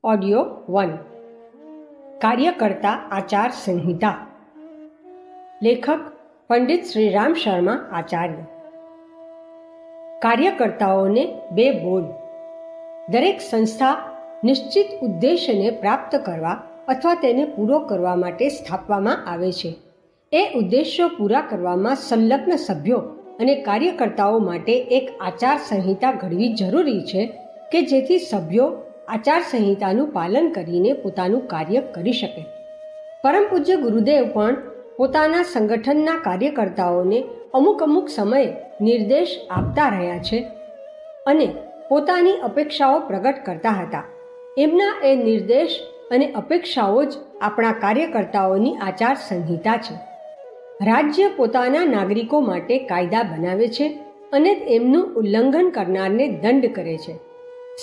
Audio 1 કાર્યકર્તા આચાર સંહિતા. લેખક પંડિત શ્રીરામ શર્મા આચાર્ય. કાર્યકર્તાઓને બે બોલ. દરેક સંસ્થા નિશ્ચિત ઉદ્દેશ્યને પ્રાપ્ત કરવા અથવા તેને પૂરો કરવા માટે સ્થાપવામાં આવે છે. એ ઉદ્દેશ્યો પૂરા કરવામાં સંલગ્ન સભ્યો અને કાર્યકર્તાઓ માટે એક આચાર સંહિતા ઘડવી જરૂરી છે કે જેથી સભ્યો આચાર સંહિતાનું પાલન કરીને પોતાનું કાર્ય કરી શકે. પરમ પૂજ્ય ગુરુદેવ પણ પોતાના સંગઠનના કાર્યકર્તાઓને અમુક સમયે નિર્દેશ આપતા રહ્યા છે અને પોતાની અપેક્ષાઓ પ્રગટ કરતા હતા. એમના એ નિર્દેશ અને અપેક્ષાઓ જ આપણા કાર્યકર્તાઓની આચાર સંહિતા છે. રાજ્ય પોતાના નાગરિકો માટે કાયદા બનાવે છે અને એમનું ઉલ્લંઘન કરનારને દંડ કરે છે.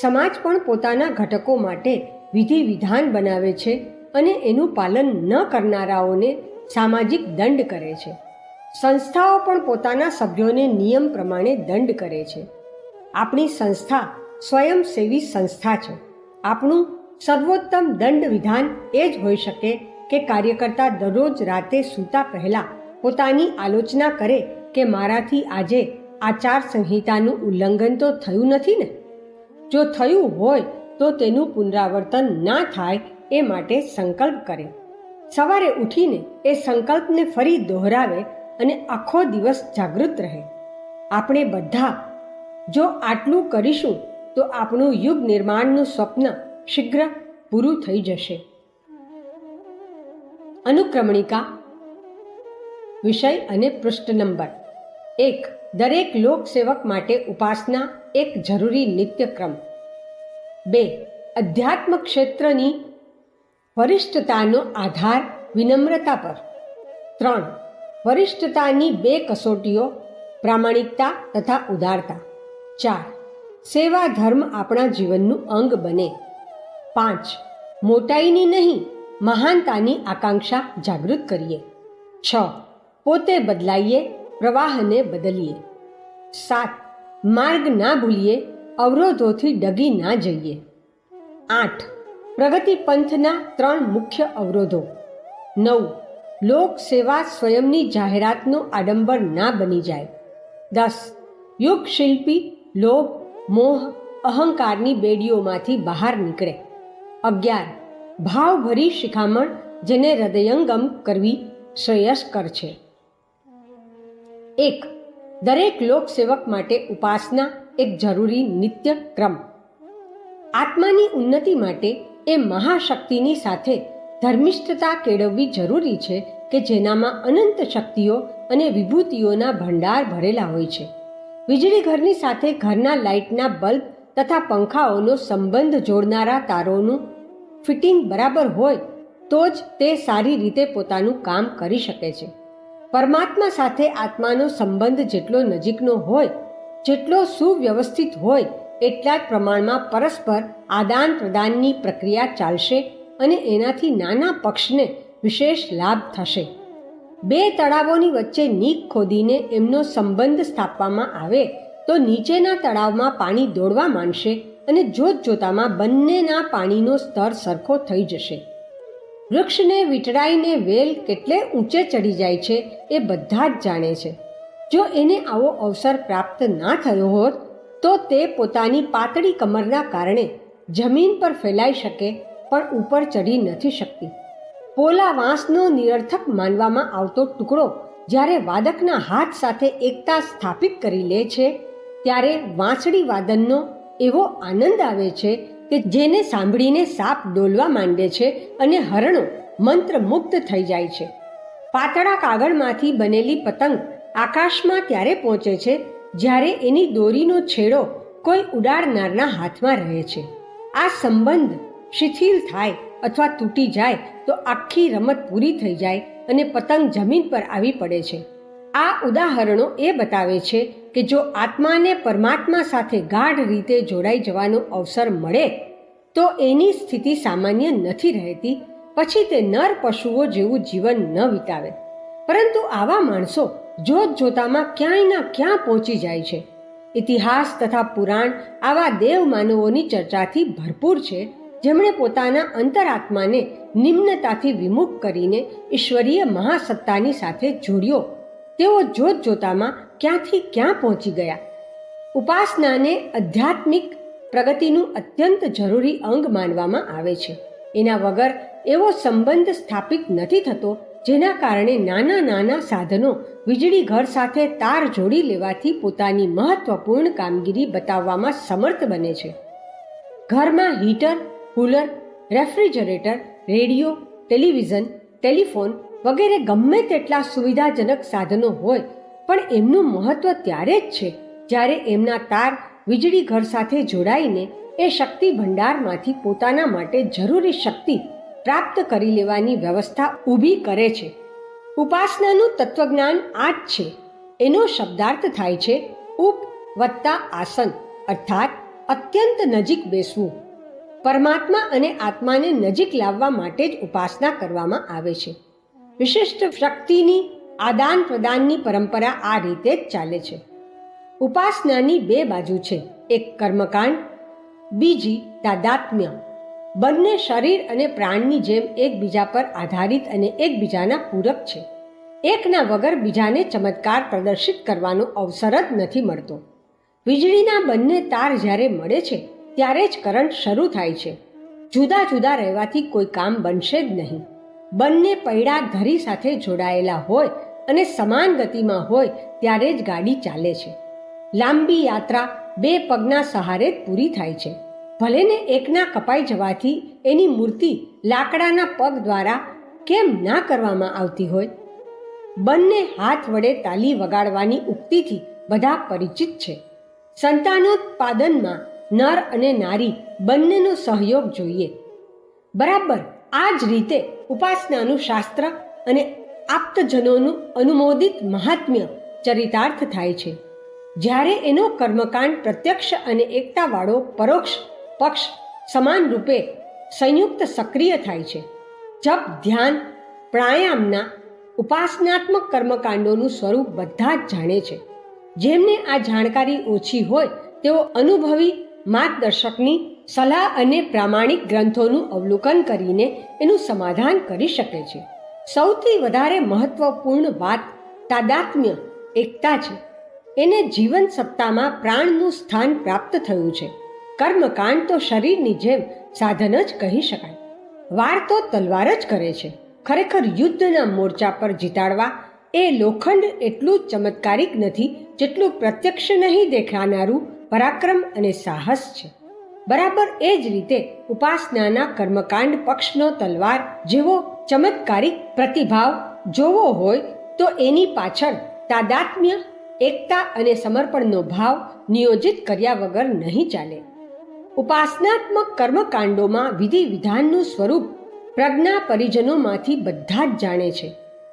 સમાજ પણ પોતાના ઘટકો માટે વિધિ વિધાન બનાવે છે અને એનું પાલન ન કરનારાઓને સામાજિક દંડ કરે છે. સંસ્થાઓ પણ પોતાના સભ્યોને નિયમ પ્રમાણે દંડ કરે છે. આપણી સંસ્થા સ્વયંસેવી સંસ્થા છે. આપણું સર્વોત્તમ દંડ વિધાન એ જ હોઈ શકે કે કાર્યકર્તા દરરોજ રાતે સૂતા પહેલાં પોતાની આલોચના કરે કે મારાથી આજે આચાર સંહિતાનું ઉલ્લંઘન તો થયું નથી ને? જો થયું હોય તો તેનું પુનરાવર્તન ના થાય એ માટે સંકલ્પ કરે. સવારે ઉઠીને એ સંકલ્પને ફરી દોહરાવે અને આખો દિવસ જાગૃત રહે. આપણે બધા જો આટલું કરીશું તો આપણું યુગ નિર્માણનું સ્વપ્ન શીઘ્ર પૂરું થઈ જશે. અનુક્રમણિકા વિષય અને પૃષ્ઠ નંબર 1. દરેક લોકસેવક માટે ઉપાસના એક જરૂરી નિત્યક્રમ. 2. અધ્યાત્મ ક્ષેત્રની વરિષ્ઠતાનો આધાર વિનમ્રતા પર. 3. વરિષ્ઠતાની બે કસોટીઓ પ્રામાણિકતા તથા ઉદારતા. 4. સેવા ધર્મ આપણા જીવનનું અંગ બને. 5. મોટાઈની નહીં મહાનતાની આકાંક્ષા જાગૃત કરીએ. 6. પોતે બદલાઈએ પ્રવાહને બદલીએ. 7. માર્ગ ના ભૂલીએ અવરોધોથી ડગી ના જઈએ. 8. પ્રગતિ પંથના 3 મુખ્ય અવરોધો. 9. લોક સેવા સ્વયંની જાહેરાતનો આડંબર ના બની જાય. 10. યુગ શિલ્પી લોભ મોહ અહંકારની બેડીઓમાંથી બહાર નીકળે. 11. ભાવભરી શિખામણ જેને હૃદયંગમ કરવી શ્રેયસ્કર છે. 1. દરેક લોકસેવક માટે ઉપાસના એક જરૂરી નિત્ય ક્રમ. આત્માની ઉન્નતિ માટે એ મહાશક્તિની સાથે ધર્મિષ્ઠતા કેળવવી જરૂરી છે કે જેનામાં અનંત શક્તિઓ અને વિભૂતિઓના ભંડાર ભરેલા હોય છે. વીજળી ઘરની સાથે ઘરના લાઇટના બલ્બ તથા પંખાઓનો સંબંધ જોડનારા તારોનું ફિટિંગ બરાબર હોય તો જ તે સારી રીતે પોતાનું કામ કરી શકે છે. પરમાત્મા સાથે આત્માનો સંબંધ જેટલો નજીકનો હોય, જેટલો સુવ્યવસ્થિત હોય એટલા જ પ્રમાણમાં પરસ્પર આદાન પ્રદાનની પ્રક્રિયા ચાલશે અને એનાથી નાના પક્ષને વિશેષ લાભ થશે. બે તળાવોની વચ્ચે નીક ખોદીને એમનો સંબંધ સ્થાપવામાં આવે તો નીચેના તળાવમાં પાણી દોડવા માંડશે અને જોતજોતામાં બંનેના પાણીનો સ્તર સરખો થઈ જશે. વૃક્ષને વીંટળાઈને વેલ કેટલે ઊંચે ચડી જાય છે એ બધા જ જાણે છે. જો એને આવો અવસર પ્રાપ્ત ના થયો હોત તો તે પોતાની પાતળી કમરના કારણે જમીન પર ફેલાઈ શકે પણ ઉપર ચડી નથી શકતી. પોલા વાંસનો નિરર્થક માનવામાં આવતો ટુકડો જ્યારે વાદકના હાથ સાથે એકતા સ્થાપિત કરી લે છે ત્યારે વાંસળી વાદનનો એવો આનંદ આવે છે કે જેને સાંભળીને સાપ ડોલવા માંડે છે અને હરણો મંત્રમુગ્ધ થઈ જાય છે. પાતળા કાગળમાંથી બનેલી પતંગ આકાશમાં ત્યારે પહોંચે છે જ્યારે એની દોરીનો છેડો કોઈ ઉડાડનારના હાથમાં રહે છે. આ સંબંધ શિથિલ થાય અથવા તૂટી જાય તો આખી રમત પૂરી થઈ જાય અને પતંગ જમીન પર આવી પડે છે. આ ઉદાહરણો એ બતાવે છે કે જો આત્માને પરમાત્મા સાથે ગાઢ રીતે જોડાઈ જવાનો અવસર મળે તો એની સ્થિતિ સામાન્ય નથી રહેતી. પછી તે નર પશુઓ જેવું જીવન ન વિતાવે. પરંતુ આવા માણસો જોત જોતામાં ક્યાંય ના ક્યાં પહોંચી જાય છે. ઇતિહાસ તથા પુરાણ આવા દેવ માનવોની ચર્ચાથી ભરપૂર છે જેમણે પોતાના અંતરાત્માને નિમ્નતાથી વિમુખ કરીને ઈશ્વરીય મહાસત્તાની સાથે જોડ્યો, તેઓ જોત જોતામાં ક્યાંથી ક્યાં પહોંચી ગયા. ઉપાસનાને આધ્યાત્મિક પ્રગતિનું અત્યંત જરૂરી અંગ માનવામાં આવે છે. એના વગર એવો સંબંધ સ્થાપિત નથી થતો જેના કારણે નાના નાના સાધનો વીજળી ઘર સાથે તાર જોડી લેવાથી પોતાની મહત્વપૂર્ણ કામગીરી બતાવવામાં સમર્થ બને છે. ઘરમાં heater, cooler, refrigerator, radio, television, telephone વગેરે ગમે તેટલા સુવિધાજનક સાધનો હોય, પણ એમનું મહત્વ ત્યારે જ છે જ્યારે એમના તાર વીજળી ઘર સાથે જોડાઈને એ શક્તિ ભંડારમાંથી પોતાના માટે જરૂરી શક્તિ પ્રાપ્ત કરી લેવાની વ્યવસ્થા ઊભી કરે છે. ઉપાસનાનું તત્વજ્ઞાન આ જ છે. એનો શબ્દાર્થ થાય છે ઉપ વત્તા આસન, અર્થાત અત્યંત નજીક બેસવું. પરમાત્મા અને આત્માને નજીક લાવવા માટે જ ઉપાસના કરવામાં આવે છે. વિશિષ્ટ શક્તિની આદાન પ્રદાનની પરંપરા આ રીતે જ ચાલે છે. ઉપાસનાની બે બાજુ છે, એક કર્મકાંડ, બીજી તાદાત્મ્ય. બંને શરીર અને પ્રાણની જેમ એકબીજા પર આધારિત અને એકબીજાના પૂરક છે. એકના વગર બીજાને ચમત્કાર પ્રદર્શિત કરવાનો અવસર જ નથી મળતો. વીજળીના બંને તાર જ્યારે મળે છે ત્યારે જ કરંટ શરૂ થાય છે. જુદા જુદા રહેવાથી કોઈ કામ બનશે જ નહીં. બંને પૈડા ધરી સાથે જોડાયેલા હોય અને સમાન ગતિમાં હોય ત્યારે જ ગાડી ચાલે છે. લાંબી યાત્રા બે પગના સહારે જ પૂરી થાય છે. ભલે ને એકના કપાઈ જવાથી એની મૂર્તિ લાકડાના પગ દ્વારા કેમ ના કરવામાં આવતી હોય. બંને હાથ વડે તાલી વગાડવાની ઉક્તિથી બધા પરિચિત છે. સંતાનોત્પાદનમાં નર અને નારી બંનેનો સહયોગ જોઈએ. બરાબર આ જ રીતે ઉપાસનાનું શાસ્ત્ર અને આપ્તજનોનું અનુમોદિત મહાત્મ્ય ચરિતાર્થ થાય છે. જ્યારે એનો કર્મકાંડ પ્રત્યક્ષ અને એકતાવાળો પરોક્ષ પક્ષ સમાન રૂપે સંયુક્ત સક્રિય થાય છે. જપ, ધ્યાન, પ્રાણાયામના ઉપાસનાત્મક કર્મકાંડોનું સ્વરૂપ બધા જ જાણે છે. જેમને આ જાણકારી ઓછી હોય તેઓ અનુભવી માર્ગદર્શકની સલાહ અને પ્રામાણિક ગ્રંથોનું અવલોકન કરીને એનું સમાધાન કરી શકે છે. સૌથી વધારે મહત્વપૂર્ણ વાત તાદાત્મ્ય, એકતા છે. એને જીવન સત્તામાં પ્રાણનું સ્થાન પ્રાપ્ત થયું છે. કર્મકાંડ તો શરીરની જેમ સાધન જ કહી શકાય. વાર તો તલવાર જ કરે છે. ખરેખર યુદ્ધના મોરચા પર જીતાડવા એ લોખંડ એટલું ચમત્કારિક નથી જેટલું પ્રત્યક્ષ નહીં દેખાનારું પરાક્રમ અને સાહસ છે. બરાબર એ જ રીતે ઉપાસનાના કર્મકાંડ પક્ષનો તલવાર જેવો ચમત્કારિક પ્રતિભાવ જોવો હોય તો એની પાછળ તાદાત્મ્ય, એકતા અને સમર્પણનો ભાવ નિયોજિત કર્યા વગર નહીં ચાલે. ઉપાસનાત્મક કર્મકાંડોમાં વિધિ વિધાનનું સ્વરૂપ પ્રજ્ઞા પરિજનોમાંથી બધા જ જાણે છે.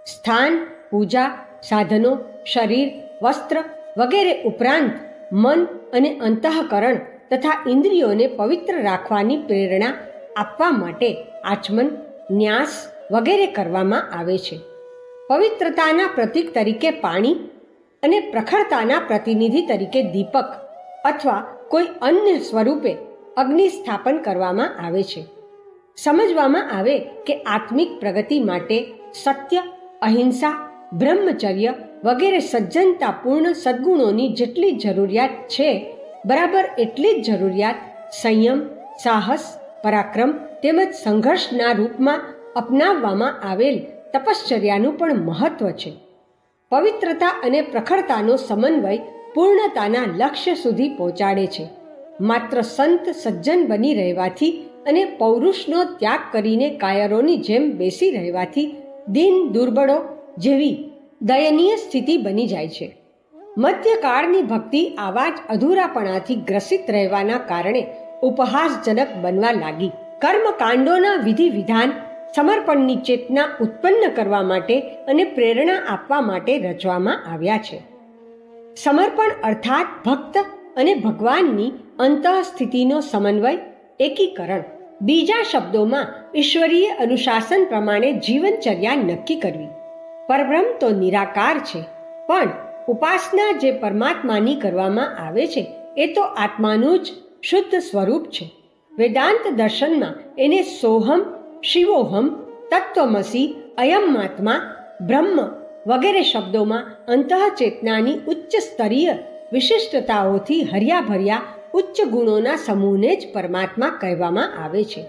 સ્થાન, પૂજા, સાધનો, શરીર, વસ્ત્ર વગેરે ઉપરાંત મન અને અંતઃકરણ તથા ઇન્દ્રિયોને પવિત્ર રાખવાની પ્રેરણા આપવા માટે આચમન, ન્યાસ વગેરે કરવામાં આવે છે. પવિત્રતાના પ્રતીક તરીકે પાણી અને પ્રખરતાના પ્રતિનિધિ તરીકે દીપક અથવા કોઈ અન્ય સ્વરૂપે અગ્નિ સ્થાપન કરવામાં આવે છે. સમજવામાં આવે કે આત્મિક પ્રગતિ માટે સત્ય, અહિંસા, બ્રહ્મચર્ય વગેરે સજ્જનતાપૂર્ણ સદ્ગુણોની જેટલી જરૂરિયાત છે, બરાબર એટલી જ જરૂરિયાત સંયમ, સાહસ, પરાક્રમ તેમજ સંઘર્ષના રૂપમાં અપનાવવામાં આવેલ તપશ્ચર્યાનું પણ મહત્વ છે. પવિત્રતા અને પ્રખરતાનો સમન્વય પૂર્ણતાના લક્ષ્ય સુધી પહોંચાડે છે. માત્ર સંત સજ્જન બની રહેવાથી અને પૌરુષનો ત્યાગ કરીને કાયરોની જેમ બેસી રહેવાથી દીન દુર્બળો જેવી દયનીય સ્થિતિ બની જાય છે. મધ્યકાળની ભક્તિ આવા જ અધૂરાપણાથી ગ્રસિત રહેવાના કારણે ઉપહાસજનક બનવા લાગી. કર્મકાંડોના વિધિ વિધાન સમર્પણની ચેતના ઉત્પન્ન કરવા માટે અને પ્રેરણા આપવા માટે રચવામાં આવ્યા છે. સમર્પણ અર્થાત ભક્ત અને ભગવાનની અંતઃસ્થિતિનો સમન્વય, એકીકરણ. બીજા શબ્દોમાં ઈશ્વરીય અનુશાસન પ્રમાણે જીવનચર્યા નક્કી કરવી. પરબ્રહ્મ તો નિરાકાર છે, પણ ઉપાસના જે પરમાત્માની કરવામાં આવે છે એ તો આત્માનું જ શુદ્ધ સ્વરૂપ છે. વેદાંત દર્શનમાં એને સોહમ, શિવોહમ, તત્વમસી, અયમાત્મા, બ્રહ્મ વગેરે શબ્દોમાં અંતઃચેતનાની ઉચ્ચ સ્તરીય વિશિષ્ટતાઓથી હર્યાભર્યા ઉચ્ચ ગુણોના સમૂહને જ પરમાત્મા કહેવામાં આવે છે.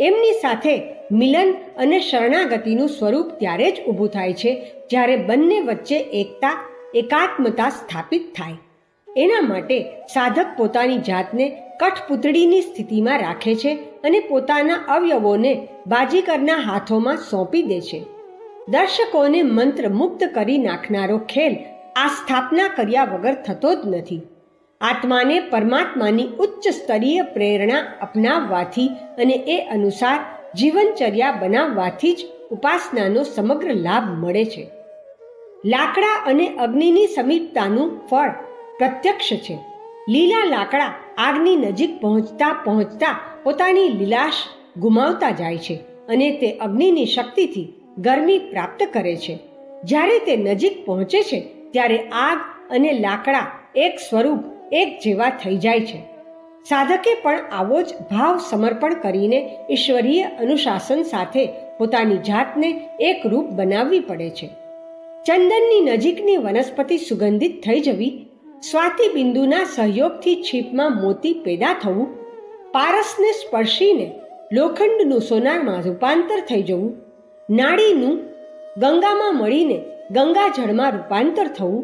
એમની સાથે મિલન અને શરણાગતિનું સ્વરૂપ ત્યારે જ ઊભું થાય છે જ્યારે બંને વચ્ચે એકતા, એકાત્મતા સ્થાપિત થાય. એના માટે સાધક પોતાની જાતને કઠપૂતળીની સ્થિતિમાં રાખે છે અને પોતાના અવયવોને બાજીગરના હાથોમાં સોંપી દે છે. દર્શકોને મંત્રમુગ્ધ કરી નાખનારો ખેલ આ સ્થાપના કર્યા વગર થતો જ નથી. આત્માને પરમાત્માની ઉચ્ચ સ્તરીય પ્રેરણા અપનાવવાથી અને એ અનુસાર જીવનચર્યા બનાવવાથી જ ઉપાસનાનો સમગ્ર લાભ મળે છે. લાકડા અને અગ્નિની સમીપતાનું ફળ પ્રત્યક્ષ છે. લીલા લાકડા આગની નજીક પહોંચતા પહોંચતા પોતાની લીલાશ ગુમાવતા જાય છે અને તે અગ્નિની શક્તિથી ગરમી પ્રાપ્ત કરે છે. જ્યારે તે નજીક પહોંચે છે ત્યારે આગ અને લાકડા એક સ્વરૂપ, એક જેવા થઈ જાય છે. સાધકે પણ આવો જ ભાવ સમર્પણ કરીને ઈશ્વરીય અનુશાસન સાથે પોતાની જાતને એક રૂપ બનાવવી પડે છે. ચંદનની નજીકની વનસ્પતિ સુગંધિત થઈ જવી, સ્વાતિ બિંદુના સહયોગથી છીપમાં મોતી પેદા થવું, પારસને સ્પર્શીને લોખંડનું સોનામાં રૂપાંતર થઈ જવું, નાળીનું ગંગામાં મળીને ગંગાજળમાં રૂપાંતર થવું,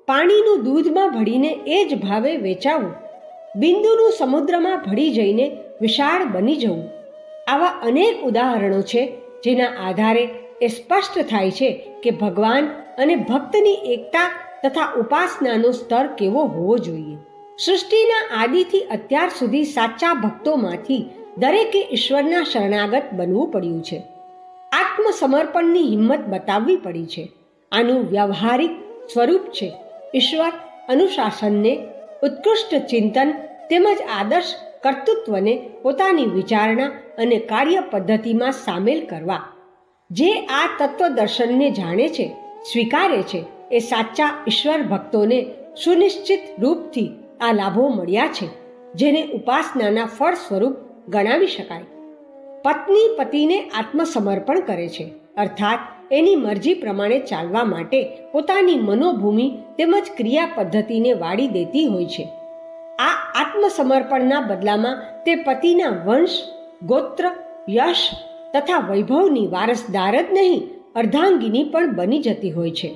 પાણીનું દૂધમાં ભળીને એ જ ભાવે વેચાવું, બિંદુનું સમુદ્રમાં ભળી જઈને વિશાળ બની જવું. આવા અનેક ઉદાહરણો છે જેના આધારે એ સ્પષ્ટ થાય છે કે ભગવાન અને ભક્તની એકતા તથા ઉપાસનાનો સ્તર કેવો હોવો જોઈએ. સૃષ્ટિના આદિથી અત્યાર સુધી સાચા ભક્તોમાંથી દરેકે ઈશ્વરના શરણાગત બનવું પડ્યું છે. આત્મસમર્પણની હિંમત બતાવવી પડી છે. આનું વ્યવહારિક સ્વરૂપ છે ઈશ્વર અનુશાસનને, ઉત્કૃષ્ટ ચિંતન તેમજ આદર્શ કર્તૃત્વને પોતાની વિચારણા અને કાર્ય પદ્ધતિમાં સામેલ કરવા. જે આ તત્વદર્શનને જાણે છે, સ્વીકારે છે, એ સાચા ઈશ્વર ભક્તોને સુનિશ્ચિત રૂપથી આ લાભો મળ્યા છે, જેને ઉપાસનાના ફળ સ્વરૂપ ગણાવી શકાય. પત્ની પતિને આત્મસમર્પણ કરે છે, અર્થાત એની મરજી પ્રમાણે ચાલવા માટે પોતાની મનોભૂમિ તેમજ ક્રિયા પદ્ધતિને વાળી દેતી હોય છે. આ આત્મસમર્પણના બદલામાં તે પતિના વંશ, ગોત્ર, યશ તથા વૈભવની વારસદાર જ નહીં, અર્ધાંગિની પણ બની જતી હોય છે.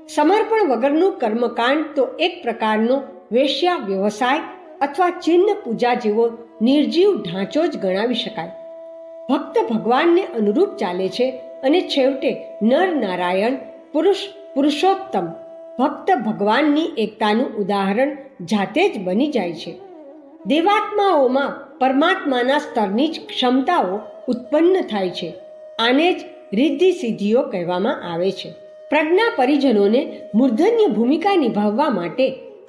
સમર્પણ વગરનું કર્મકાંડ તો એક પ્રકારનો વેશ્યા વ્યવસાય અથવા ચિહ્ન પૂજા જેવો નિર્જીવ ઢાંચો જ ગણાવી શકાય. ભક્ત ભગવાનને અનુરૂપ ચાલે છે અને છેવટે નર નારાયણ, પુરુષ પુરુષોત્તમ, ભક્ત ભગવાનની એકતાનું ઉદાહરણ જાતે જ બની જાય છે. દેવાત્માઓમાં પરમાત્માના સ્તરની જ ક્ષમતાઓ ઉત્પન્ન થાય છે. આને જ રિદ્ધિ સિદ્ધિઓ કહેવામાં આવે છે. પ્રજ્ઞા પરિજનોને મૂર્ધન્ય ભૂમિકા નિભાવવા માટે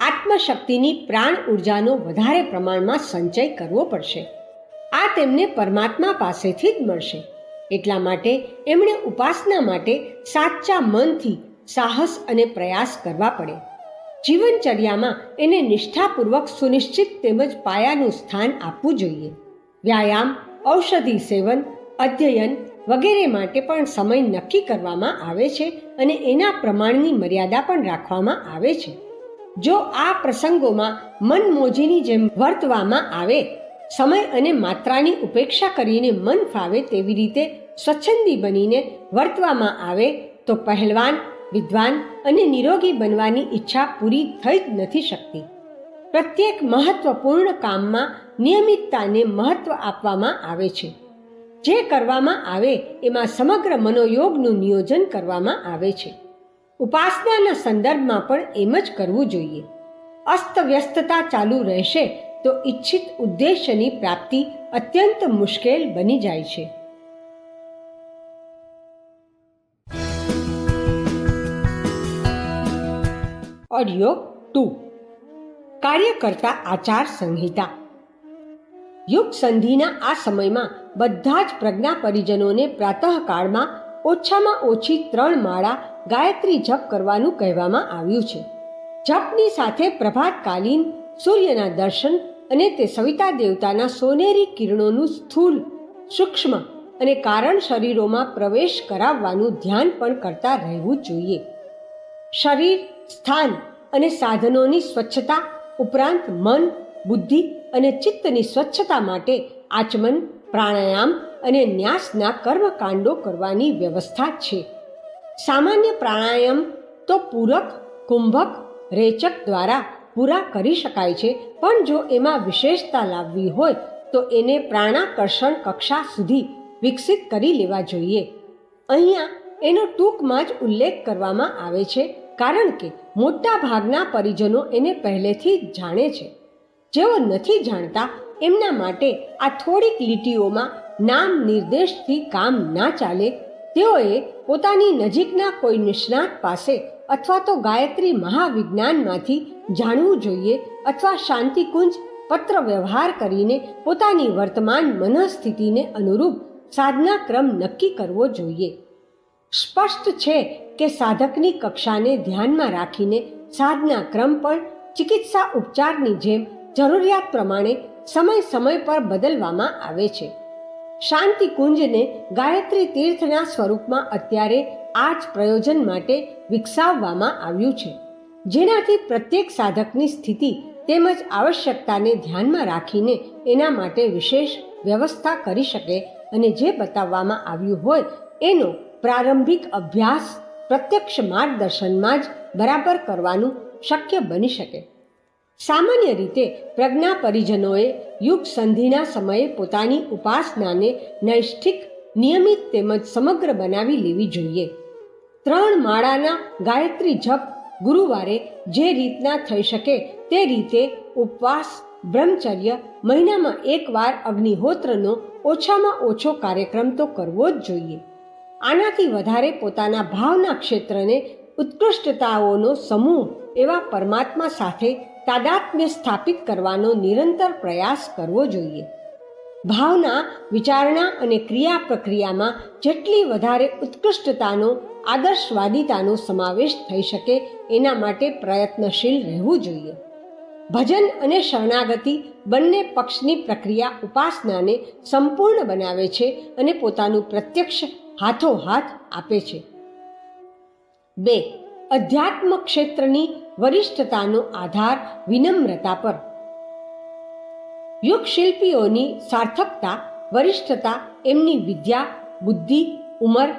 આત્મશક્તિની પ્રાણ ઉર્જાનો વધારે પ્રમાણમાં સંચય કરવો પડશે. આ તેમને પરમાત્મા પાસેથી જ મળશે. એટલા માટે એમણે ઉપાસના માટે સાચા મનથી સાહસ અને પ્રયાસ કરવા પડે. જીવનચર્યામાં એને નિષ્ઠાપૂર્વક સુનિશ્ચિત તેમજ પાયાનું સ્થાન આપવું જોઈએ. વ્યાયામ, ઔષધિ સેવન, અધ્યયન વગેરે માટે પણ સમય નક્કી કરવામાં આવે છે અને એના પ્રમાણની મર્યાદા પણ રાખવામાં આવે છે. જો આ પ્રસંગોમાં મનમોજીની જેમ વર્તવામાં આવે, સમય અને માત્રાની ઉપેક્ષા કરીને મન ફાવે તેવી રીતે સ્વચ્છંદી બનીને વર્તવામાં આવે તો પહેલવાન, વિદ્વાન અને નિરોગી બનવાની ઈચ્છા પૂરી થઈ જ નથી શકતી. પ્રત્યેક મહત્વપૂર્ણ કામમાં નિયમિતતાને મહત્વ આપવામાં આવે છે. જે કરવામાં આવે એમાં સમગ્ર મનોયોગનું નિયોજન કરવામાં આવે છે. ઉપાસનાના સંદર્ભમાં પણ એમ જ કરવું જોઈએ. અસ્તવ્યસ્તતા ચાલુ રહેશે તો ઈચ્છિત ઉદ્દેશ્યની પ્રાપ્તિ અત્યંત મુશ્કેલ બની જાય છે. ઓડિયો 2 કાર્યકર્તા આચાર સંહિતા. યુગ સંધિના આ સમયમાં બધા જ પ્રજ્ઞા પરિજનોને પ્રાતઃકાળમાં ઓછામાં ઓછી 3 માળા ગાયત્રી જપ કરવાનું કહેવામાં આવ્યું છે. જપની સાથે પ્રભાતકાલીન સૂર્યના દર્શન અને તે સવિતા દેવતાના સોનેરી કિરણોનું સ્થૂલ, સૂક્ષ્મ અને કારણ શરીરોમાં પ્રવેશ કરાવવાનું ધ્યાન પણ કરતા રહેવું જોઈએ. શરીર, સ્થાન અને સાધનોની સ્વચ્છતા ઉપરાંત મન, બુદ્ધિ અને ચિત્તની સ્વચ્છતા માટે આચમન, પ્રાણાયામ અને ન્યાસના કર્મકાંડો કરવાની વ્યવસ્થા છે. સામાન્ય પ્રાણાયામ તો પૂરક, કુંભક, રેચક દ્વારા પૂરા કરી શકાય છે, પણ જો એમાં વિશેષતા લાવવી હોય તો એને પ્રાણાકર્ષણ કક્ષા સુધી વિકસિત કરી લેવા જોઈએ. અહીંયા એનો ટૂંકમાં જ ઉલ્લેખ કરવામાં આવે છે, કારણ કે મોટા ભાગના પરિજનો એને પહેલેથી જ જાણે છે. જેઓ નથી જાણતા એમના માટે આ થોડીક લીટીઓમાં નામ નિર્દેશથી કામ ના ચાલે. તેઓએ પોતાની નજીકના કોઈ નિષ્ણાત પાસે અથવા તો ગાયત્રી મહાવિજ્ઞાનમાંથી જાણવું જોઈએ, અથવા શાંતિકુંજ પત્ર વ્યવહાર કરીને પોતાની વર્તમાન મનઃસ્થિતિને અનુરૂપ સાધના ક્રમ નક્કી કરવો જોઈએ. સ્પષ્ટ છે કે સાધકની કક્ષાને ધ્યાનમાં રાખીને સાધના ક્રમ પણ ચિકિત્સા ઉપચારની જેમ જરૂરિયાત પ્રમાણે સમય પર બદલવામાં આવે છે. શાંતિકુંજને ગાયત્રી તીર્થના સ્વરૂપમાં અત્યારે આ જ પ્રયોજન માટે વિકસાવવામાં આવ્યું છે, જેનાથી પ્રત્યેક સાધકની સ્થિતિ તેમજ આવશ્યકતાને ધ્યાનમાં રાખીને એના માટે વિશેષ વ્યવસ્થા કરી શકે અને જે બતાવવામાં આવ્યું હોય એનો પ્રારંભિક અભ્યાસ પ્રત્યક્ષ માર્ગદર્શનમાં જ બરાબર કરવાનું શક્ય બની શકે. સામાન્ય રીતે પ્રજ્ઞા પરિજનોએ યુગ સંધિના સમયે પોતાની ઉપાસનાને નૈષ્ઠિક, નિયમિત તેમજ સમગ્ર બનાવી લેવી જોઈએ. 3 માળાના ગાયત્રી જપ ગુરુવારે જે રીતના થઈ શકે તે રીતે ઉપવાસ, બ્રહ્મચર્ય, મહિનામાં 1 વાર અગ્નિહોત્રનો ઓછામાં ઓછો કાર્યક્રમ તો કરવો જ જોઈએ. આનાથી વધારે પોતાના ભાવના ક્ષેત્રને ઉત્કૃષ્ટતાઓનો સમૂહ એવા પરમાત્મા સાથે તાદાત્મ્ય સ્થાપિત કરવાનો નિરંતર પ્રયાસ કરવો જોઈએ. ભાવના, વિચારણા અને ક્રિયા પ્રક્રિયામાં જેટલી વધારે ઉત્કૃષ્ટતાનો, આદર્શવાદિતાનો સમાવેશ થઈ શકે એના માટે પ્રયત્નશીલ રહેવું જોઈએ. ભજન અને શરણાગતિ બંને પક્ષની પ્રક્રિયા ઉપાસનાને સંપૂર્ણ બનાવે છે અને પોતાનું પ્રત્યક્ષ હાથોહાથ આપે છે. 2. અધ્યાત્મ ક્ષેત્રની વરિષ્ઠતાનો આધાર વિનમ્રતા પર. યુગ શિલ્પીઓની સાર્થકતા, વરિષ્ઠતા એમની વિદ્યા, બુદ્ધિ, ઉંમર,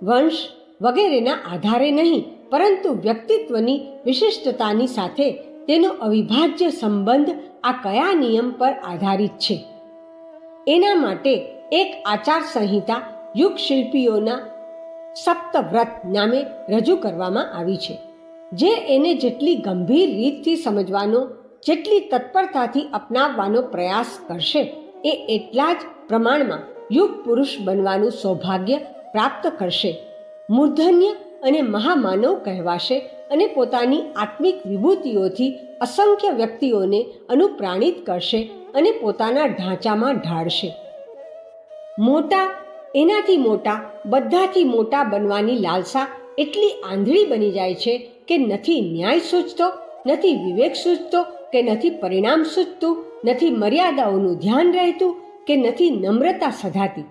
વંશ વગેરેના આધારે નહીં, પરંતુ વ્યક્તિત્વની વિશિષ્ટતાની સાથે તેનો અવિભાજ્ય સંબંધ આ કયા નિયમ પર આધારિત છે એના માટે એક આચાર સંહિતા યુગ શિલ્પીઓના સપ્તવ્રત નામે રજૂ કરવામાં આવી છે, જે એને જેટલી ગંભીર રીતથી સમજવાનો, જેટલી તત્પરતાથી અપનાવવાનો પ્રયાસ કરશે એ એટલા જ પ્રમાણમાં યુગ પુરુષ બનવાનું સૌભાગ્ય પ્રાપ્ત કરશે, મૂર્ધન્ય અને મહામાનવ કહેવાશે અને પોતાની આત્મિક વિભૂતિઓથી અસંખ્ય વ્યક્તિઓને અનુપ્રાણિત કરશે અને પોતાના ઢાંચામાં ઢાળશે. મોટા, એનાથી મોટા, બધાથી મોટા બનવાની લાલસા એટલી આંધળી બની જાય છે કે નથી ન્યાય સૂચતો, નથી વિવેક સૂચતો, કે નથી પરિણામ સૂચતું, નથી મર્યાદાઓનું ધ્યાન રહેતું, કે નથી નમ્રતા સધાતી.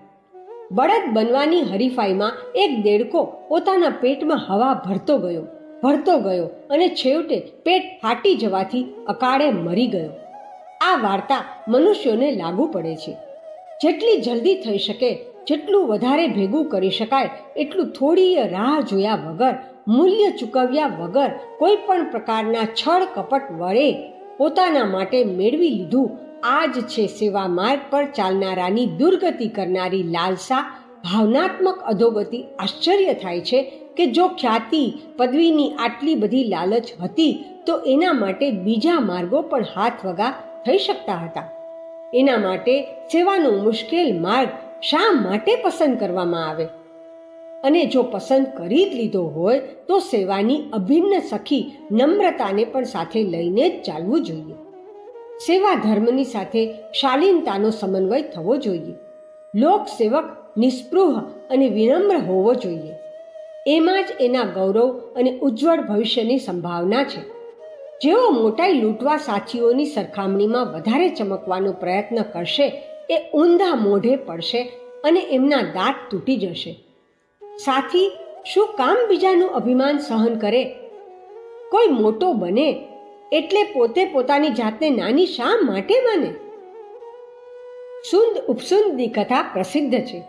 બળદ બનવાની હરીફાઈમાં એક દેડકો પોતાના પેટમાં હવા ભરતો ગયો અને છેવટે પેટ ફાટી જવાથી અકાળે મરી ગયો. આ વાર્તા મનુષ્યોને લાગુ પડે છે. જેટલી જલ્દી થઈ શકે, જેટલું વધારે ભેગું કરી શકાય એટલું થોડી રાહ જોયા વગર, મૂલ્ય ચૂકવ્યા વગર, કોઈ પણ પ્રકારના છળ કપટ વડે પોતાના માટે મેળવી લીધું. આ જ છે સેવા માર્ગ પર ચાલનારાની દુર્ગતિ કરનારી લાલસા, ભાવનાત્મક અધોગતિ. આશ્ચર્ય થાય છે કે જો ખ્યાતિ, પદવીની આટલી બધી લાલચ હતી તો એના માટે બીજા માર્ગો પણ હાથ વગા થઈ શકતા હતા. એના માટે સેવાનો મુશ્કેલ માર્ગ શા માટે પસંદ કરવામાં આવે? અને જો પસંદ કરી જ લીધો હોય તો સેવાની અભિન્ન સખી નમ્રતાને પણ સાથે લઈને જ ચાલવું જોઈએ. સેવા ધર્મની સાથે શાલીનતાનો સમન્વય થવો જોઈએ. લોક સેવક નિસ્પૃહ અને વિનમ્ર હોવો જોઈએ. એમાં જ એના ગૌરવ અને ઉજ્જવળ ભવિષ્યની સંભાવના છે. જેઓ મોટાઈ લૂંટવા સાથીઓની સરખામણીમાં વધારે ચમકવાનો પ્રયત્ન કરશે એ ઊંધા મોઢે પડશે અને એમના દાંત તૂટી જશે. સાથી શું કામ બીજાનું અભિમાન સહન કરે? કોઈ મોટો બને એટલે પોતે પોતાની જાતને નાની શા માટે માને? સુંદ ઉપસુંદની કથા પ્રસિદ્ધ છે.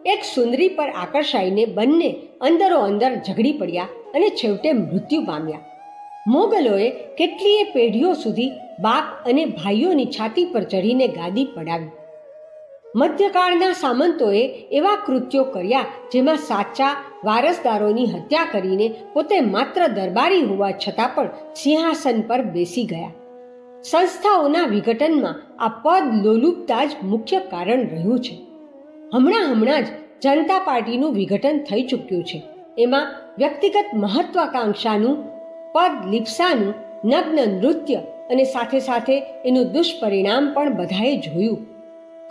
એક સુંદરી પર આકર્ષાઈને બંને અંદરો અંદર ઝઘડી પડ્યા અને છેવટે મૃત્યુ પામ્યા. મોગલોએ કેટલીય પેઢીઓ સુધી બાપ અને ભાઈઓની છાતી પર ચઢીને ગાદી પડાવી. મધ્યકાળના સામંતોએ એવા કૃત્યો કર્યા જેમાં સાચા વારસદારોની હત્યા કરીને પોતે માત્ર દરબારી હોવા છતાં પણ સિંહાસન પર બેસી ગયા. સંસ્થાઓના વિઘટનમાં આ પદ લોલુપતા જ મુખ્ય કારણ રહ્યું છે. હમણાં જ જનતા પાર્ટીનું વિઘટન થઈ ચૂક્યું છે. એમાં વ્યક્તિગત મહત્વાકાંક્ષાનું, પદ લિપ્સાનું નગ્ન નૃત્ય અને સાથે સાથે એનું દુષ્પરિણામ પણ બધાએ જોયું.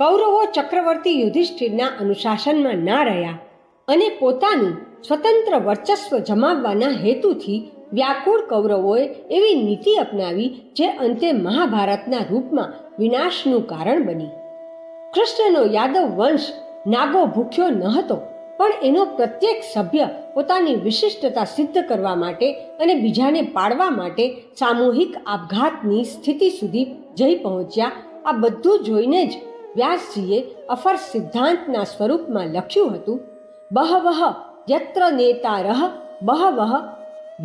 કૌરવો ચક્રવર્તી યુધિષ્ઠિરના અનુશાસનમાં ના રહ્યા અને પોતાનું સ્વતંત્ર વર્ચસ્વ જમાવવાના હેતુથી વ્યાકુળ કૌરવોએ એવી નીતિ અપનાવી જે અંતે મહાભારતના રૂપમાં વિનાશનું કારણ બની. કૃષ્ણનો યાદવ વંશ નાગો ભૂખ્યો ન હતો, પણ એનો પ્રત્યેક સભ્ય પોતાની વિશિષ્ટતા સિદ્ધ કરવા માટે અને બીજાને પાડવા માટે સામૂહિક આપઘાતની સ્થિતિ સુધી જઈ પહોંચ્યા. આ બધું જોઈને જ વ્યાસજીએ અફર સિદ્ધાંતના સ્વરૂપમાં લખ્યું હતું, બહવઃ યત્ર નેતારઃ બહવઃ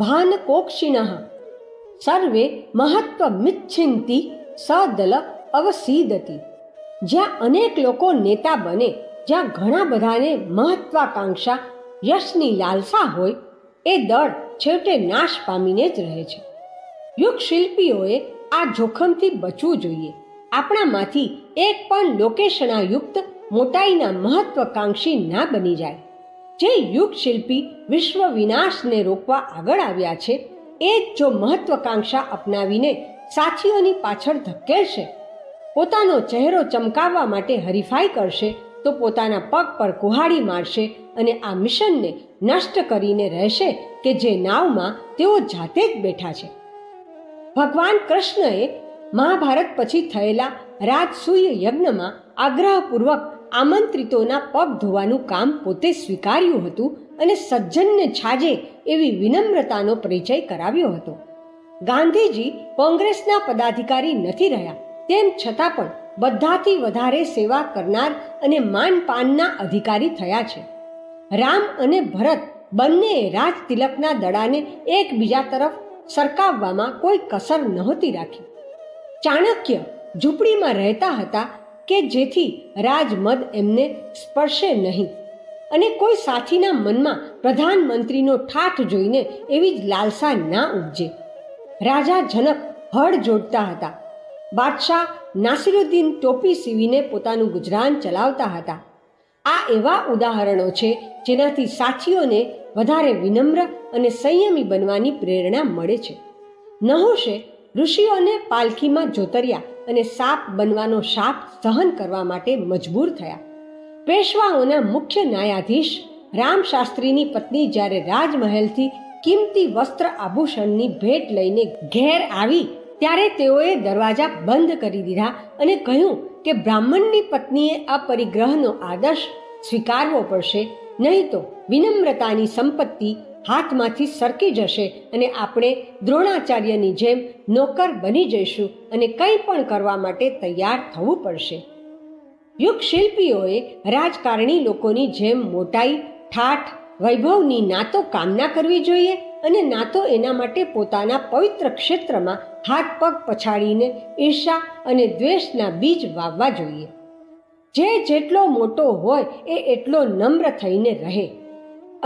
ભાનકોક્ષિણઃ સર્વે મહત્વમિચ્છિંતિ સદલ અવસીદતિ. જ્યાં અનેક લોકો નેતા બને, જ્યાં ઘણા બધાને મહત્વાકાંક્ષા, યશની લાલસા હોય, એ દળ છેવટે નાશ પામીને જ રહે છે. યુગ શિલ્પીઓએ આ જોખમથી બચવું જોઈએ. આપણામાંથી એક પણ લોકેશણાયુક્ત મોટાઈના મહત્વાકાંક્ષી ના બની જાય. જે યુગ શિલ્પી વિશ્વ વિનાશને રોકવા આગળ આવ્યા છે એ જ જો મહત્વાકાંક્ષા અપનાવીને સાથીઓની પાછળ ધકેલશે, પોતાનો ચહેરો ચમકાવવા માટે હરીફાઈ કરશે, તો પોતાના પગ પર કુહાડી મારશે અને આ મિશનને નષ્ટ કરીને રહેશે કે જે નાવમાં તેઓ જાતે જ બેઠા છે. ભગવાન કૃષ્ણએ મહાભારત પછી થયેલા રાજસૂય યજ્ઞમાં આગ્રહપૂર્વક આમંત્રિતોના પગ ધોવાનું કામ પોતે સ્વીકાર્યું હતું અને સજ્જનને છાજે એવી વિનમ્રતાનો પરિચય કરાવ્યો હતો. ગાંધીજી કોંગ્રેસના પદાધિકારી નથી રહ્યા, તેમ છતાં પણ બધાથી વધારે સેવા કરનાર અને માનપાનના અધિકારી થયા છે. રામ અને ભરત બંનેએ રાજ તિલકના દડાને એકબીજા તરફ સરકાવવામાં કોઈ કસર નહોતી રાખી. ચાણક્ય ઝૂંપડીમાં રહેતા હતા કે જેથી રાજમદ એમને સ્પર્શે નહીં, અને કોઈ સાથીના મનમાં પ્રધાનમંત્રીનો ઠાઠ જોઈને એવી જ લાલસા ના ઉપજે. રાજા જનક હળ જોડતા હતા. બાદશાહ નાસિરુદ્દીન ટોપી સીવીને પોતાનું ગુજરાન ચલાવતા હતા. આ એવા ઉદાહરણો છે જેનાથી સાથીઓને વધારે વિનમ્ર અને સંયમી બનવાની પ્રેરણા મળે છે. નહુશે ઋષિઓને પાલખીમાં જોતર્યા અને સાપ બનવાનો શાપ સહન કરવા માટે મજબૂર થયા. પેશવાઓના મુખ્ય ન્યાયાધીશ રામશાસ્ત્રીની પત્ની જ્યારે રાજમહેલથી કિંમતી વસ્ત્ર આભૂષણની ભેટ લઈને ઘેર આવી ત્યારે તેઓએ દરવાજા બંધ કરી દીધા અને કહ્યું કે બ્રાહ્મણની પત્નીએ આ પરિગ્રહનો આદર્શ સ્વીકારવો પડશે, નહીં તો વિનમ્રતાની સંપત્તિ હાથમાંથી સરકી જશે અને આપણે દ્રોણાચાર્યની જેમ નોકર બની જઈશું અને કંઈ પણ કરવા માટે તૈયાર થવું પડશે. યુગ શિલ્પીઓએ રાજકારણી લોકોની જેમ મોટાઈ, ઠાઠ, વૈભવની ના તો કામના કરવી જોઈએ અને ના તો એના માટે પોતાના પવિત્ર ક્ષેત્રમાં હાથ પગ પછાડીને ઈર્ષા અને દ્વેષના બીજ વાવવા જોઈએ. જે જેટલો મોટો હોય એ એટલો નમ્ર થઈને રહે,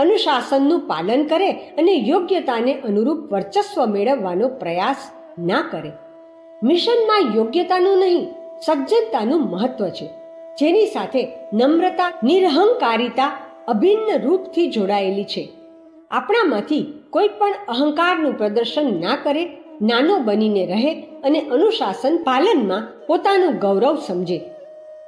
અનુશાસનનું પાલન કરે અને યોગ્યતાને અનુરૂપ વર્ચસ્વ મેળવવાનો પ્રયાસ ના કરે. મિશનમાં યોગ્યતાનું નહીં, સજ્જનતાનું મહત્વ છે, જેની સાથે નમ્રતા, નિરહંકારિતા અભિન્ન રૂપથી જોડાયેલી છે. આપણામાંથી કોઈ પણ અહંકારનું પ્રદર્શન ના કરે, નાનો બનીને રહે અને અનુશાસન પાલનમાં પોતાનું ગૌરવ સમજે.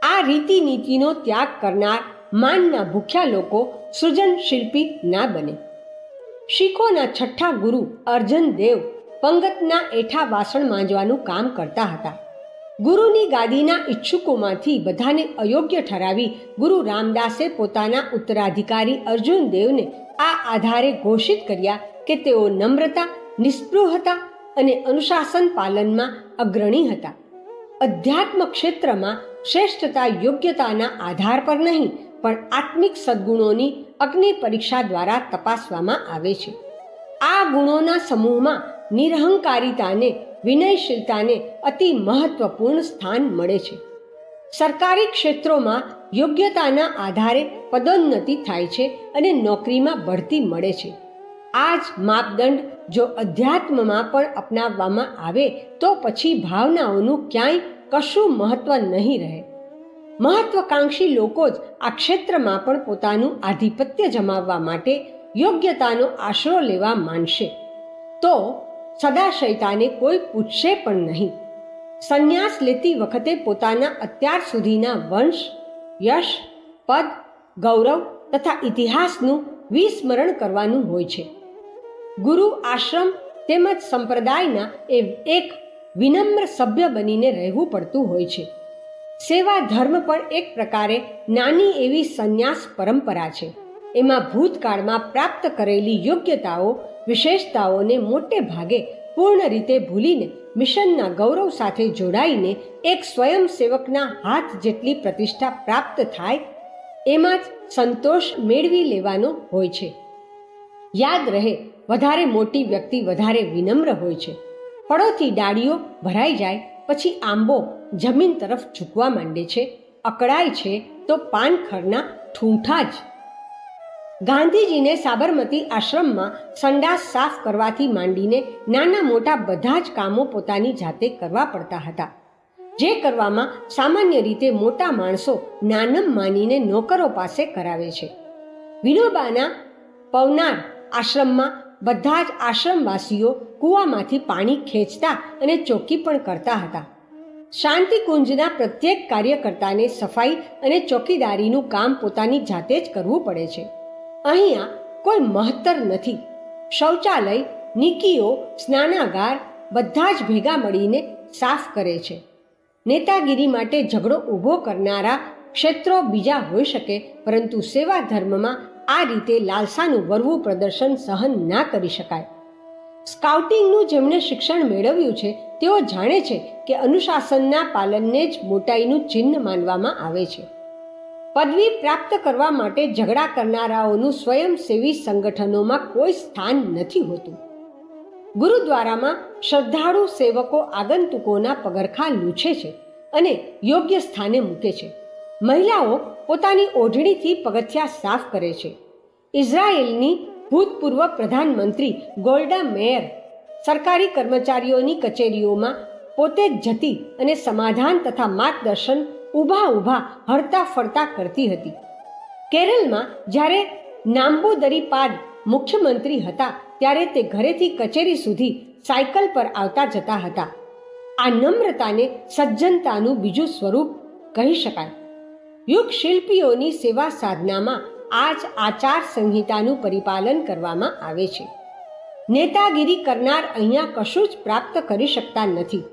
આ રીતિ નીતિનો ત્યાગ કરનાર માનના ભૂખ્યા લોકો સૃજન શિલ્પી ના બને. શીખોના છઠ્ઠા ગુરુ અર્જન દેવ પંગતના એઠા વાસણ માંજવાનું કામ કરતા હતા. ગુરુની ગાદીના ઈચ્છુકોમાંથી બધાને અયોગ્ય ઠરાવી ગુરુ રામદાસે પોતાના ઉત્તરાધિકારી અર્જુન દેવને આ આધારે ઘોષિત કર્યા કે તેઓ નમ્રતા, નિસ્પૃહતા અને અનુશાસન પાલનમાં અગ્રણી હતા. અધ્યાત્મ ક્ષેત્રમાં શ્રેષ્ઠતા યોગ્યતાના આધાર પર નહીં પણ આત્મિક સદ્ગુણોની અગ્નિ પરીક્ષા દ્વારા તપાસવામાં આવે છે. આ ગુણોના સમૂહમાં નિરહંકારિતાને, વિનયશીલતાને અતિ મહત્વપૂર્ણ સ્થાન મળે છે. સરકારી ક્ષેત્રોમાં યોગ્યતાના આધારે પદોન્નતિ થાય છે અને નોકરીમાં બઢતી મળે છે. આ જ માપદંડ જો અધ્યાત્મમાં પણ અપનાવવામાં આવે તો પછી ભાવનાઓનું ક્યાંય કશું મહત્વ નહીં રહે. મહત્વકાંક્ષી લોકો જ આ ક્ષેત્રમાં પણ પોતાનું આધિપત્ય જમાવવા માટે યોગ્યતાનો આશરો લેવા માંડશે તો સદાશયતાને કોઈ પૂછશે પણ નહીં. સંન્યાસ લેતી વખતે પોતાના અત્યાર સુધીના વંશ, યશ, પદ, ગૌરવ તથા ઇતિહાસનું વિસ્મરણ કરવાનું હોય છે. ગુરુ આશ્રમ તેમજ સંપ્રદાયના એક વિનમ્ર સભ્ય બનીને રહેવું પડતું હોય છે. સેવા ધર્મ પણ એક પ્રકારે નાની એવી સંન્યાસ પરંપરા છે. એમાં ભૂતકાળમાં પ્રાપ્ત કરેલી યોગ્યતાઓ, વિશેષતાઓને મોટે ભાગે પૂર્ણ રીતે ભૂલીને મિશનના ગૌરવ સાથે જોડાઈને એક સ્વયંસેવકના હાથ જેટલી પ્રતિષ્ઠા પ્રાપ્ત થાય એમાં જ સંતોષ મેળવી લેવાનો હોય છે. યાદ રહે, વધારે મોટી વ્યક્તિ વધારે વિનમ્ર હોય છે. ફળોથી ડાળીઓ ભરાઈ જાય પછી આંબો જમીન તરફ ઝૂકવા માંડે છે. અકળાય છે તો પાનખરના ઠૂંઠા જ. ગાંધીજીને સાબરમતી આશ્રમમાં સંડાસ સાફ કરવાથી માંડીને નાના મોટા બધા જ કામો પોતાની જાતે કરવા પડતા હતા, જે કરવામાં સામાન્ય રીતે મોટા માણસો નાનમ માનીને નોકરો પાસે કરાવે છે. વિનોબાના પવનાર આશ્રમમાં બધા જ આશ્રમવાસીઓ કૂવામાંથી પાણી ખેંચતા અને ચોકી પણ કરતા હતા. શાંતિકુંજના પ્રત્યેક કાર્યકર્તાને સફાઈ અને ચોકીદારીનું કામ પોતાની જાતે જ કરવું પડે છે. અહીંયા કોઈ મહત્તર નથી. શૌચાલય, નિકીઓ, સ્નાનાગાર બધા જ ભેગા મળીને સાફ કરે છે. નેતાગીરી માટે ઝઘડો ઊભો કરનારા ક્ષેત્રો બીજા હોઈ શકે, પરંતુ સેવા ધર્મમાં આ રીતે લાલસાનું વરવું પ્રદર્શન સહન ના કરી શકાય. સ્કાઉટિંગનું જેમણે શિક્ષણ મેળવ્યું છે તેઓ જાણે છે કે અનુશાસનના પાલનને જ મોટાઈનું ચિહ્ન માનવામાં આવે છે. પદવી પ્રાપ્ત કરવા માટે ઝઘડા કરનારાઓનું સ્વયંસેવી સંગઠનોમાં કોઈ સ્થાન નથી હોતું. ગુરુદ્વારામાં શ્રદ્ધાળુ સેવકો આગંતુકોના પગરખાં લૂછે છે અને યોગ્ય સ્થાને મૂકે છે. મહિલાઓ પોતાની ઓઢણીથી પગથિયા સાફ કરે છે. ઇઝરાયેલની ભૂતપૂર્વ પ્રધાનમંત્રી ગોલ્ડા મેયર સરકારી કર્મચારીઓની કચેરીઓમાં પોતે જ જતી અને સમાધાન તથા માર્ગદર્શન ઊભા હરતા ફરતા કરતી હતી. કેરળમાં જ્યારે નામ્બુદરીપાદ મુખ્યમંત્રી હતા ત્યારે તે ઘરેથી કચેરી સુધી સાયકલ પર આવતા જતા હતા. આ નમ્રતાને સજ્જનતાનું બીજું સ્વરૂપ કહી શકાય. યુગ શિલ્પીઓની સેવા સાધનામાં આ જ આચાર સંહિતાનું પરિપાલન કરવામાં આવે છે. નેતાગીરી કરનાર અહીંયા કશું જ પ્રાપ્ત કરી શકતા નથી.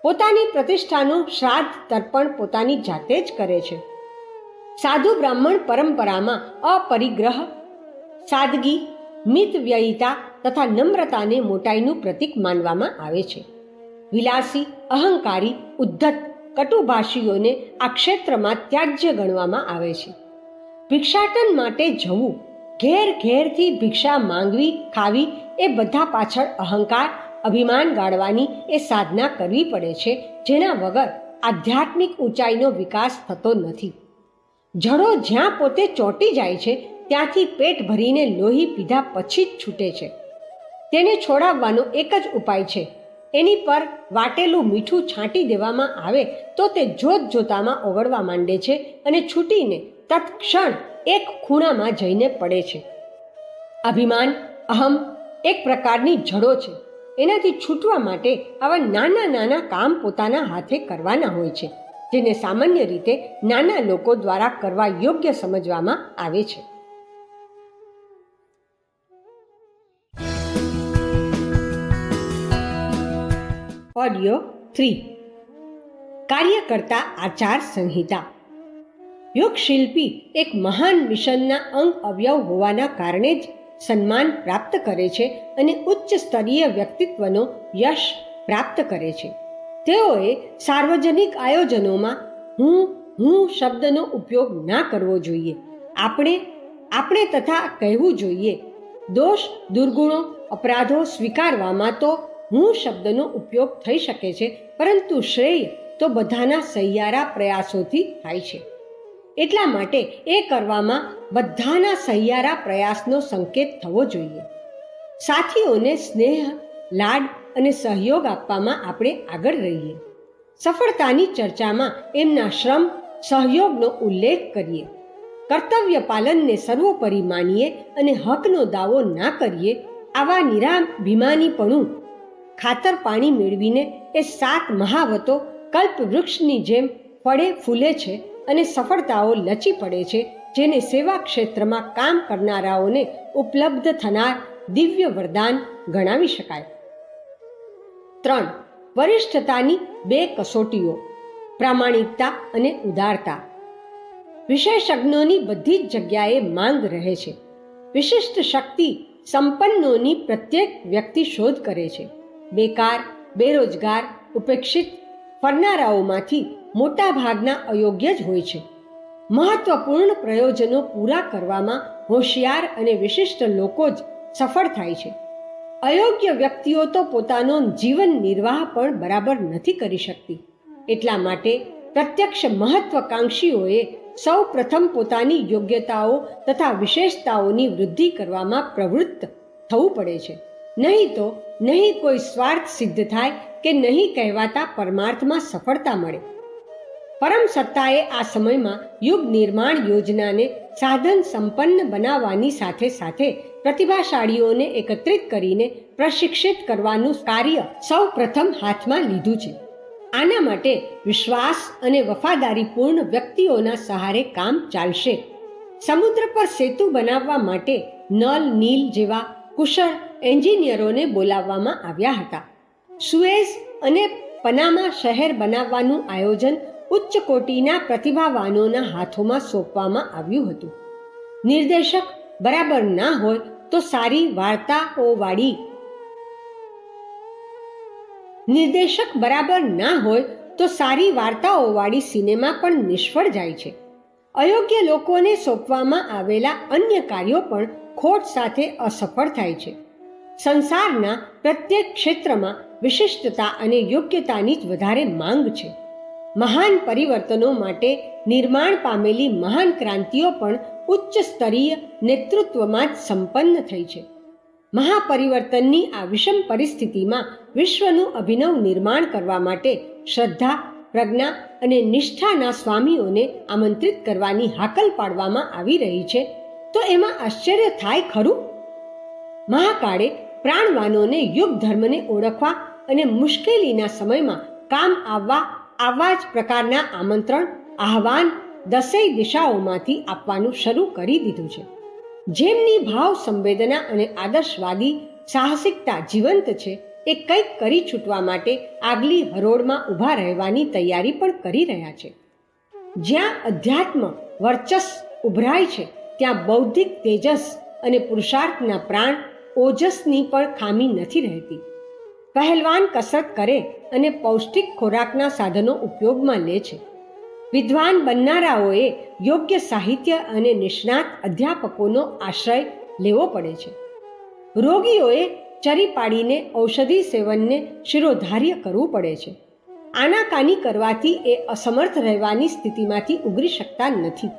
પોતાની પ્રતિષ્ઠાનું શ્રાદ્ધ તર્પણ પોતાની જાતે જ કરે છે. સાધુ બ્રાહ્મણ પરંપરામાં અપરિગ્રહ, સાદગી, મિતવ્યયિતા તથા નમ્રતાને મોટાઈનું પ્રતીક માનવામાં આવે છે. વિલાસી, અહંકારી, ઉદ્ધત, કટુભાષીઓને આ ક્ષેત્રમાં ત્યાજ્ય ગણવામાં આવે છે. ભિક્ષાટન માટે જવું, ઘેર ઘેરથી ભિક્ષા માંગવી, ખાવી એ બધા પાછળ અહંકાર, અભિમાન ગાળવાની એ સાધના કરવી પડે છે, જેના વગર આધ્યાત્મિક ઊંચાઈનો વિકાસ થતો નથી. જડો જ્યાં પોતે ચોંટી જાય છે ત્યાંથી પેટ ભરીને લોહી પીધા પછી જ છૂટે છે. તેને છોડાવવાનો એક જ ઉપાય છે. એની પર વાટેલું મીઠું છાંટી દેવામાં આવે તો તે જોત જોતામાં ઓગળવા માંડે છે અને છૂટીને તત્ક્ષણ એક ખૂણામાં જઈને પડે છે. અભિમાન, અહમ એક પ્રકારની જડો છે. એનાથી છૂટવા માટે આવા નાના નાના કામ પોતાના હાથે કરવાના હોય છે, જેને સામાન્ય રીતે નાના લોકો દ્વારા કરવા યોગ્ય સમજવામાં આવે છે. ઓડિયો 3 કાર્યકર્તા આચાર સંહિતા. યોગ શિલ્પી એક મહાન મિશનના અંગ અવયવ હોવાના કારણે જ સન્માન પ્રાપ્ત કરે છે અને ઉચ્ચ સ્તરીય વ્યક્તિત્વનો યશ પ્રાપ્ત કરે છે. તેઓએ સાર્વજનિક આયોજનોમાં હું શબ્દનો ઉપયોગ ના કરવો જોઈએ. આપણે તથા કહેવું જોઈએ. દોષ, દુર્ગુણો, અપરાધો સ્વીકારવામાં તો હું શબ્દનો ઉપયોગ થઈ શકે છે, પરંતુ શ્રેય તો બધાના સહિયારા પ્રયાસોથી થાય છે. એટલા માટે એ કરવામાં બધાના સહિયારા પ્રયાસનો સંકેત થવો જોઈએ. સાથીઓને સ્નેહ, લાડ અને સહયોગ આપવામાં આપણે આગળ રહીએ. સફળતાની ચર્ચામાં એમના શ્રમ, સહયોગનો ઉલ્લેખ કરીએ. કર્તવ્ય પાલનને સર્વોપરી માનીએ અને હકનો દાવો ના કરીએ. આવા નિરાભિમાનીપણું ખાતર પાણી મેળવીને એ 7 મહાવતો કલ્પ વૃક્ષની જેમ ફળે ફૂલે છે અને સફળતાઓ લચી પડે છે, જેને સેવા ક્ષેત્રમાં કામ કરનારાઓને ઉપલબ્ધ થનાર દિવ્ય વરદાન ગણાવી શકાય. 3. વરિષ્ઠતાની 2 કસોટીઓ: પ્રામાણિકતા અને ઉદારતા. વિશેષજ્ઞોની બધી જ જગ્યાએ માંગ રહે છે. વિશિષ્ટ શક્તિ સંપન્નોની પ્રત્યેક વ્યક્તિ શોધ કરે છે. બેકાર, બેરોજગાર, ઉપેક્ષિત ફરનારાઓમાંથી મોટા ભાગના અયોગ્ય જ હોય છે. મહત્વપૂર્ણ પ્રયોજનો પૂરા કરવામાં હોશિયાર અને વિશિષ્ટ લોકો જ સફળ થાય છે. અયોગ્ય વ્યક્તિઓ તો પોતાનો જીવન નિર્વાહ પણ બરાબર નથી કરી શકતી. એટલા માટે પ્રત્યક્ષ મહત્વકાંક્ષીઓએ સૌ પ્રથમ પોતાની યોગ્યતાઓ તથા વિશેષતાઓની વૃદ્ધિ કરવામાં પ્રવૃત્ત થવું પડે છે. નહીં કોઈ સ્વાર્થ સિદ્ધ થાય કે નહીં કહેવાતા પરમાર્થમાં સફળતા મળે. પરમ સત્તાએ આ સમયમાં યુગ નિર્માણ યોજનાને સાધન સંપન્ન બનાવવાની સાથે સાથે પ્રતિભાશાળીઓને એકત્રિત કરીને પ્રશિક્ષિત કરવાનું કાર્ય સૌ પ્રથમ હાથમાં લીધું છે. આના માટે વિશ્વાસ અને વફાદારીપૂર્ણ વ્યક્તિઓના સહારે કામ ચાલશે. સમુદ્ર પર સેતુ બનાવવા માટે નલ, નીલ જેવા કુશળ એન્જિનિયરોને બોલાવવામાં આવ્યા હતા. સુએઝ અને પનામા શહેર બનાવવાનું આયોજન ઉચ્ચ કોટીના પ્રતિભાવાનોના હાથોમાં સોંપવામાં આવ્યું હતું. નિર્દેશક બરાબર ના હોય તો સારી વાર્તાઓવાળી સિનેમા પણ નિષ્ફળ જાય છે. અયોગ્ય લોકોને સોંપવામાં આવેલા અન્ય કાર્યો પણ ખોટ સાથે અસફળ થાય છે. સંસારના પ્રત્યેક ક્ષેત્રમાં વિશિષ્ટતા અને યોગ્યતાની જ વધારે માંગ છે. મહાન પરિવર્તનો માટે નિર્માણ પામેલી મહાન ક્રાંતિઓ પણ ઉચ્ચ સ્તરીય નેતૃત્વમાં જ સંપન્ન થઈ છે. મહાપરિવર્તનની આ વિષમ પરિસ્થિતિમાં વિશ્વનું અભિનવ નિર્માણ કરવા માટે શ્રદ્ધા, પ્રજ્ઞા અને નિષ્ઠાના સ્વામીઓને આમંત્રિત કરવાની હાકલ પાડવામાં આવી રહી છે. તો એમાં આશ્ચર્ય થાય ખરું? મહાકાળે પ્રાણવાનોને યુગ ધર્મને ઓળખવા અને મુશ્કેલીના સમયમાં કામ આવા જ પ્રકારના આમંત્રણ, આહવાન 10 દિશાઓમાંથી આપવાનું શરૂ કરી દીધું છે. જેમની ભાવ સંવેદના અને આદર્શવાદી સાહસિકતા જીવંત છે, એ કંઈક કરી છૂટવા માટે આગલી હરોળમાં ઊભા રહેવાની તૈયારી પણ કરી રહ્યા છે. જ્યાં અધ્યાત્મ વર્ચસ્વ ઉભરાય છે, ત્યાં બૌદ્ધિક તેજસ અને પુરુષાર્થના પ્રાણ ઓજસની પણ ખામી નથી રહેતી. પહેલવાન કસરત કરે અને પૌષ્ટિક ખોરાકના સાધનો ઉપયોગમાં લે છે. વિદ્વાન બનનારાઓએ યોગ્ય સાહિત્ય અને નિષ્ણાત અધ્યાપકોનો આશ્રય લેવો પડે છે. રોગીઓએ ચરી પાડીને ઔષધિ સેવનને શિરોધાર્ય કરવું પડે છે. આનાકાની કરવાથી એ અસમર્થ રહેવાની સ્થિતિમાંથી ઉગરી શકતા નથી.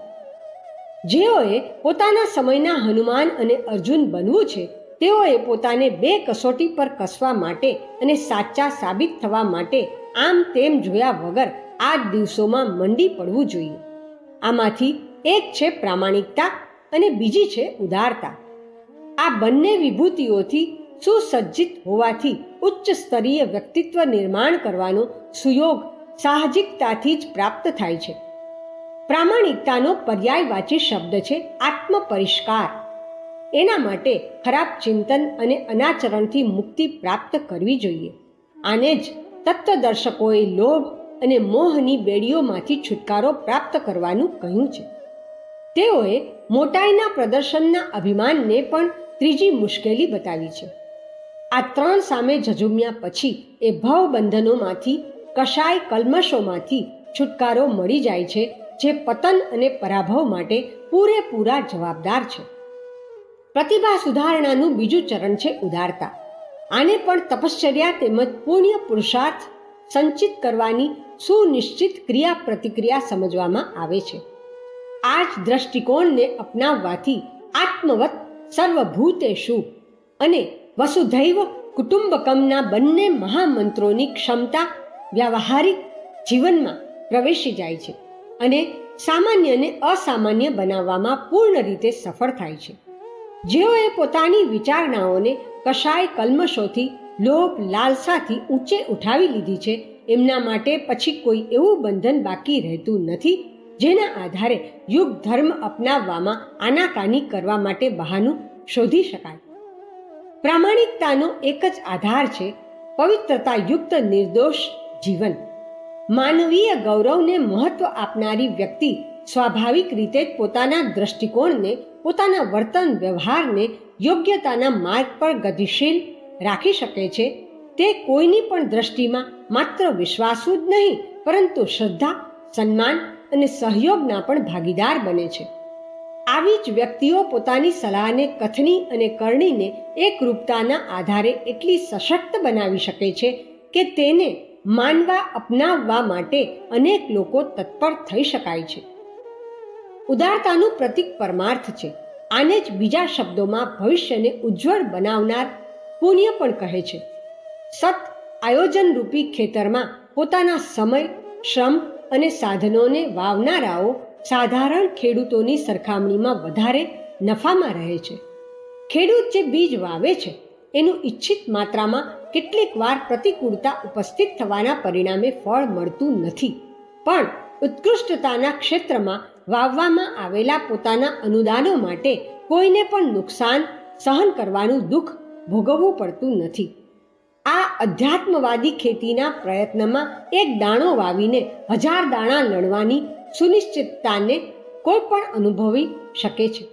જેઓએ પોતાના સમયના હનુમાન અને અર્જુન બનવું છે, તેઓએ પોતાને 2 કસોટી પર કસવા માટે અને સાચા સાબિત થવા માટે આમ તેમ જોયા વગર આ દિવસોમાં મંડી પડવું જોઈએ. આમાંથી એક છે પ્રામાણિકતા અને બીજી છે ઉદારતા. આ બંને વિભૂતિઓથી સુસજ્જિત હોવાથી ઉચ્ચ સ્તરીય વ્યક્તિત્વ નિર્માણ કરવાનો સુયોગ સાહજિકતાથી જ પ્રાપ્ત થાય છે. પ્રામાણિકતાનો પર્યાયવાચી શબ્દ છે આત્મપરિષ્કાર. એના માટે ખરાબ ચિંતન અને અનાચરણથી મુક્તિ પ્રાપ્ત કરવી જોઈએ. આને જ તત્વદર્શકોએ લોભ અને મોહની બેડીઓમાંથી છુટકારો પ્રાપ્ત કરવાનું કહ્યું છે. તેઓએ મોટાઈના પ્રદર્શનના અભિમાનને પણ ત્રીજી મુશ્કેલી બતાવી છે. આ ત્રણ સામે ઝઝુમ્યા પછી એ ભવબંધનોમાંથી, કશાય કલ્મશોમાંથી છુટકારો મળી જાય છે, જે પતન અને પરાભવ માટે પૂરેપૂરા જવાબદાર છે. પ્રતિભા સુધારણાનું બીજું ચરણ છે ઉદારતા. આને પણ તપશ્ચર્યા તેમજ પુણ્ય પુરુષાર્થ સંચિત કરવાની સુનિશ્ચિત ક્રિયા પ્રતિક્રિયા સમજવામાં આવે છે. આ જ દ્રષ્ટિકોણને અપનાવવાથી આત્મવત સર્વભૂતેષુ અને વસુધૈવ કુટુંબકમના બંને મહામંત્રોની ક્ષમતા વ્યાવહારિક જીવનમાં પ્રવેશી જાય છે અને સામાન્યને અસામાન્ય બનાવવામાં પૂર્ણ રીતે સફળ થાય છે. જેઓએ પોતાની વિચારણાઓને કશાય કલ્મશોથી, લોભ લાલસાથી ઊંચે ઉઠાવી લીધી છે, એમના માટે પછી કોઈ એવું બંધન બાકી રહેતું નથી જેના આધારે યુગ ધર્મ અપનાવવામાં આનાકાની કરવા માટે બહાનું શોધી શકાય. પ્રામાણિકતાનો એક જ આધાર છે પવિત્રતાયુક્ત નિર્દોષ જીવન. માનવીય ગૌરવને મહત્વ આપનારી વ્યક્તિ સ્વાભાવિક રીતે જ પોતાના દ્રષ્ટિકોણને, પોતાના વર્તન વ્યવહારને યોગ્યતાના માર્ગ પર ગતિશીલ રાખી શકે છે. તે કોઈની પણ દ્રષ્ટિમાં માત્ર વિશ્વાસુ જ નહીં, પરંતુ શ્રદ્ધા, સન્માન અને સહયોગના પણ ભાગીદાર બને છે. આવી જ વ્યક્તિઓ પોતાની સલાહને કથની અને કરણીને એકરૂપતાના આધારે એટલી સશક્ત બનાવી શકે છે કે તેને માનવા અપનાવવા માટે અનેક લોકો તત્પર થઈ શકાય છે. ઉદારતાનું પ્રતીક પરમાર્થ છે. આને જ બીજા શબ્દોમાં ભવિષ્યને ઉજ્જવળ બનાવનાર પુણ્ય પણ કહે છે. સત આયોજન રૂપી ખેતરમાં પોતાના સમય, શ્રમ અને સાધનોને વાવનારાઓ સાધારણ ખેડૂતોની સરખામણીમાં વધારે નફામાં રહે છે. ખેડૂત જે બીજ વાવે છે એનું ઈચ્છિત માત્રામાં કેટલીક વાર પ્રતિકૂળતા ઉપસ્થિત થવાના પરિણામે ફળ મળતું નથી, પણ ઉત્કૃષ્ટતાના ક્ષેત્રમાં વાવવામાં આવેલા પોતાના અનુદાનો માટે કોઈને પણ નુકસાન સહન કરવાનું દુઃખ ભોગવવું પડતું નથી. આ અધ્યાત્મવાદી ખેતીના પ્રયત્નમાં એક દાણો વાવીને 1000 દાણા લણવાની સુનિશ્ચિતતાને કોઈ પણ અનુભવી શકે છે.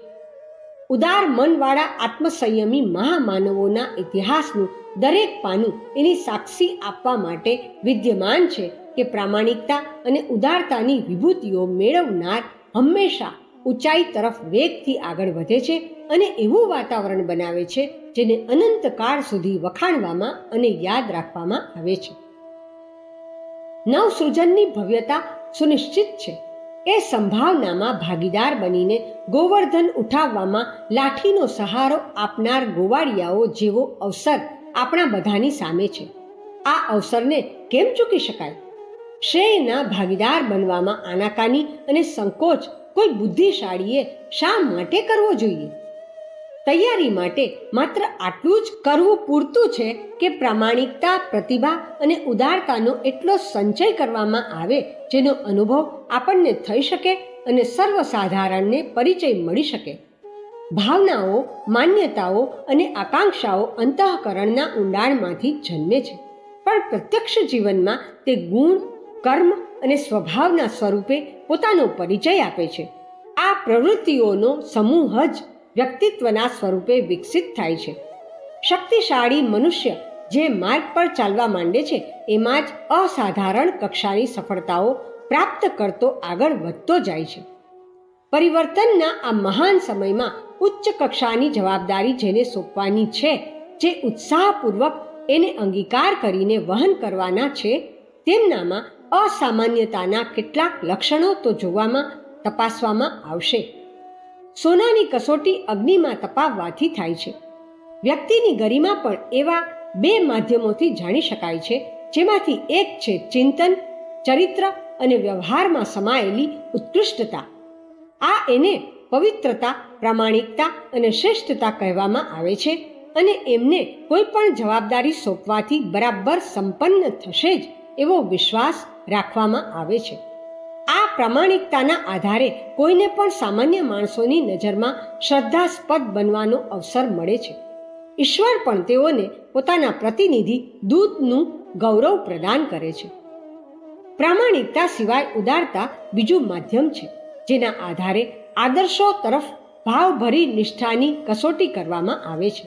ઉદાર મનવાળા આત્મસંયમી મહામાનવોના ઇતિહાસનું દરેક પાનું એની સાક્ષી આપવા માટે વિદ્યમાન છે કે પ્રામાણિકતા અને ઉદારતાની વિભૂતિઓ મેળવનાર હંમેશા ઊંચાઈ તરફ વેગથી આગળ વધે છે અને એવું વાતાવરણ બનાવે છે જેને અનંતકાળ સુધી વખાણવામાં અને યાદ રાખવામાં આવે છે. નવસૃજનની ભવ્યતા સુનિશ્ચિત છે એ સંભાવનામાં ભાગીદાર બનીને ગોવર્ધન ઉઠાવવામાં લાઠીનો સહારો આપનાર ગોવાળિયાઓ જેવો અવસર આપણા બધાની સામે છે. આ અવસરને કેમ ચૂકી શકાય? શ્રેયના ભાગીદાર બનવામાં આનાકાની અને સંકોચ કોઈ બુદ્ધિશાળીએ શા માટે કરવો જોઈએ? તૈયારી માટે માત્ર આટલું જ કરવું પૂરતું છે કે પ્રામાણિકતા, પ્રતિભા અને ઉદારતાનો એટલો સંચય કરવામાં આવે જેનો અનુભવ આપણને થઈ શકે અને સર્વસાધારણને પરિચય મળી શકે. ભાવનાઓ, માન્યતાઓ અને આકાંક્ષાઓ અંતઃકરણના ઊંડાણમાંથી જન્મે છે, પણ પ્રત્યક્ષ જીવનમાં તે ગુણ, કર્મ અને સ્વભાવના સ્વરૂપે પોતાનો પરિચય આપે છે. આ પ્રવૃત્તિઓનો સમૂહ જ વ્યક્તિત્વના સ્વરૂપે વિકસિત થાય છે. શક્તિશાળી મનુષ્ય જે માર્ગ પર ચાલવા માંડે છે એમાં જ અસાધારણ કક્ષાની સફળતાઓ પ્રાપ્ત કરતો આગળ વધતો જાય છે. પરિવર્તનના આ મહાન સમયમાં ઉચ્ચ કક્ષાની જવાબદારી જેને સોંપવાની છે, જે ઉત્સાહપૂર્વક એને અંગીકાર કરીને વહન કરવાના છે, તેમનામાં અસામાન્યતાના કેટલાક લક્ષણો તો જોવામાં, તપાસવામાં આવશે. સોનાની કસોટી અગ્નિમાં તપાવવાથી થાય છે. વ્યક્તિની ગરિમા પણ એવા 2 માધ્યમોથી જાણી શકાય છે, જેમાંથી એક છે ચિંતન, ચરિત્ર અને વ્યવહારમાં સમાયેલી ઉત્કૃષ્ટતા. આ એને પવિત્રતા, પ્રામાણિકતા અને શ્રેષ્ઠતા કહેવામાં આવે છે અને એમને કોઈ પણ જવાબદારી સોંપવાથી બરાબર સંપન્ન થશે જ એવો વિશ્વાસ રાખવામાં આવે છે. આ પ્રામાણિકતાના આધારે કોઈને પણ સામાન્ય માણસોની નજરમાં શ્રદ્ધાસ્પદ બનવાનો અવસર મળે છે. ઈશ્વર પણ તેઓને પોતાના પ્રતિનિધિ દૂતનું ગૌરવ પ્રદાન કરે છે. પ્રામાણિકતા સિવાય ઉદારતા બીજું માધ્યમ છે જેના આધારે આદર્શો તરફ ભાવભરી નિષ્ઠાની કસોટી કરવામાં આવે છે.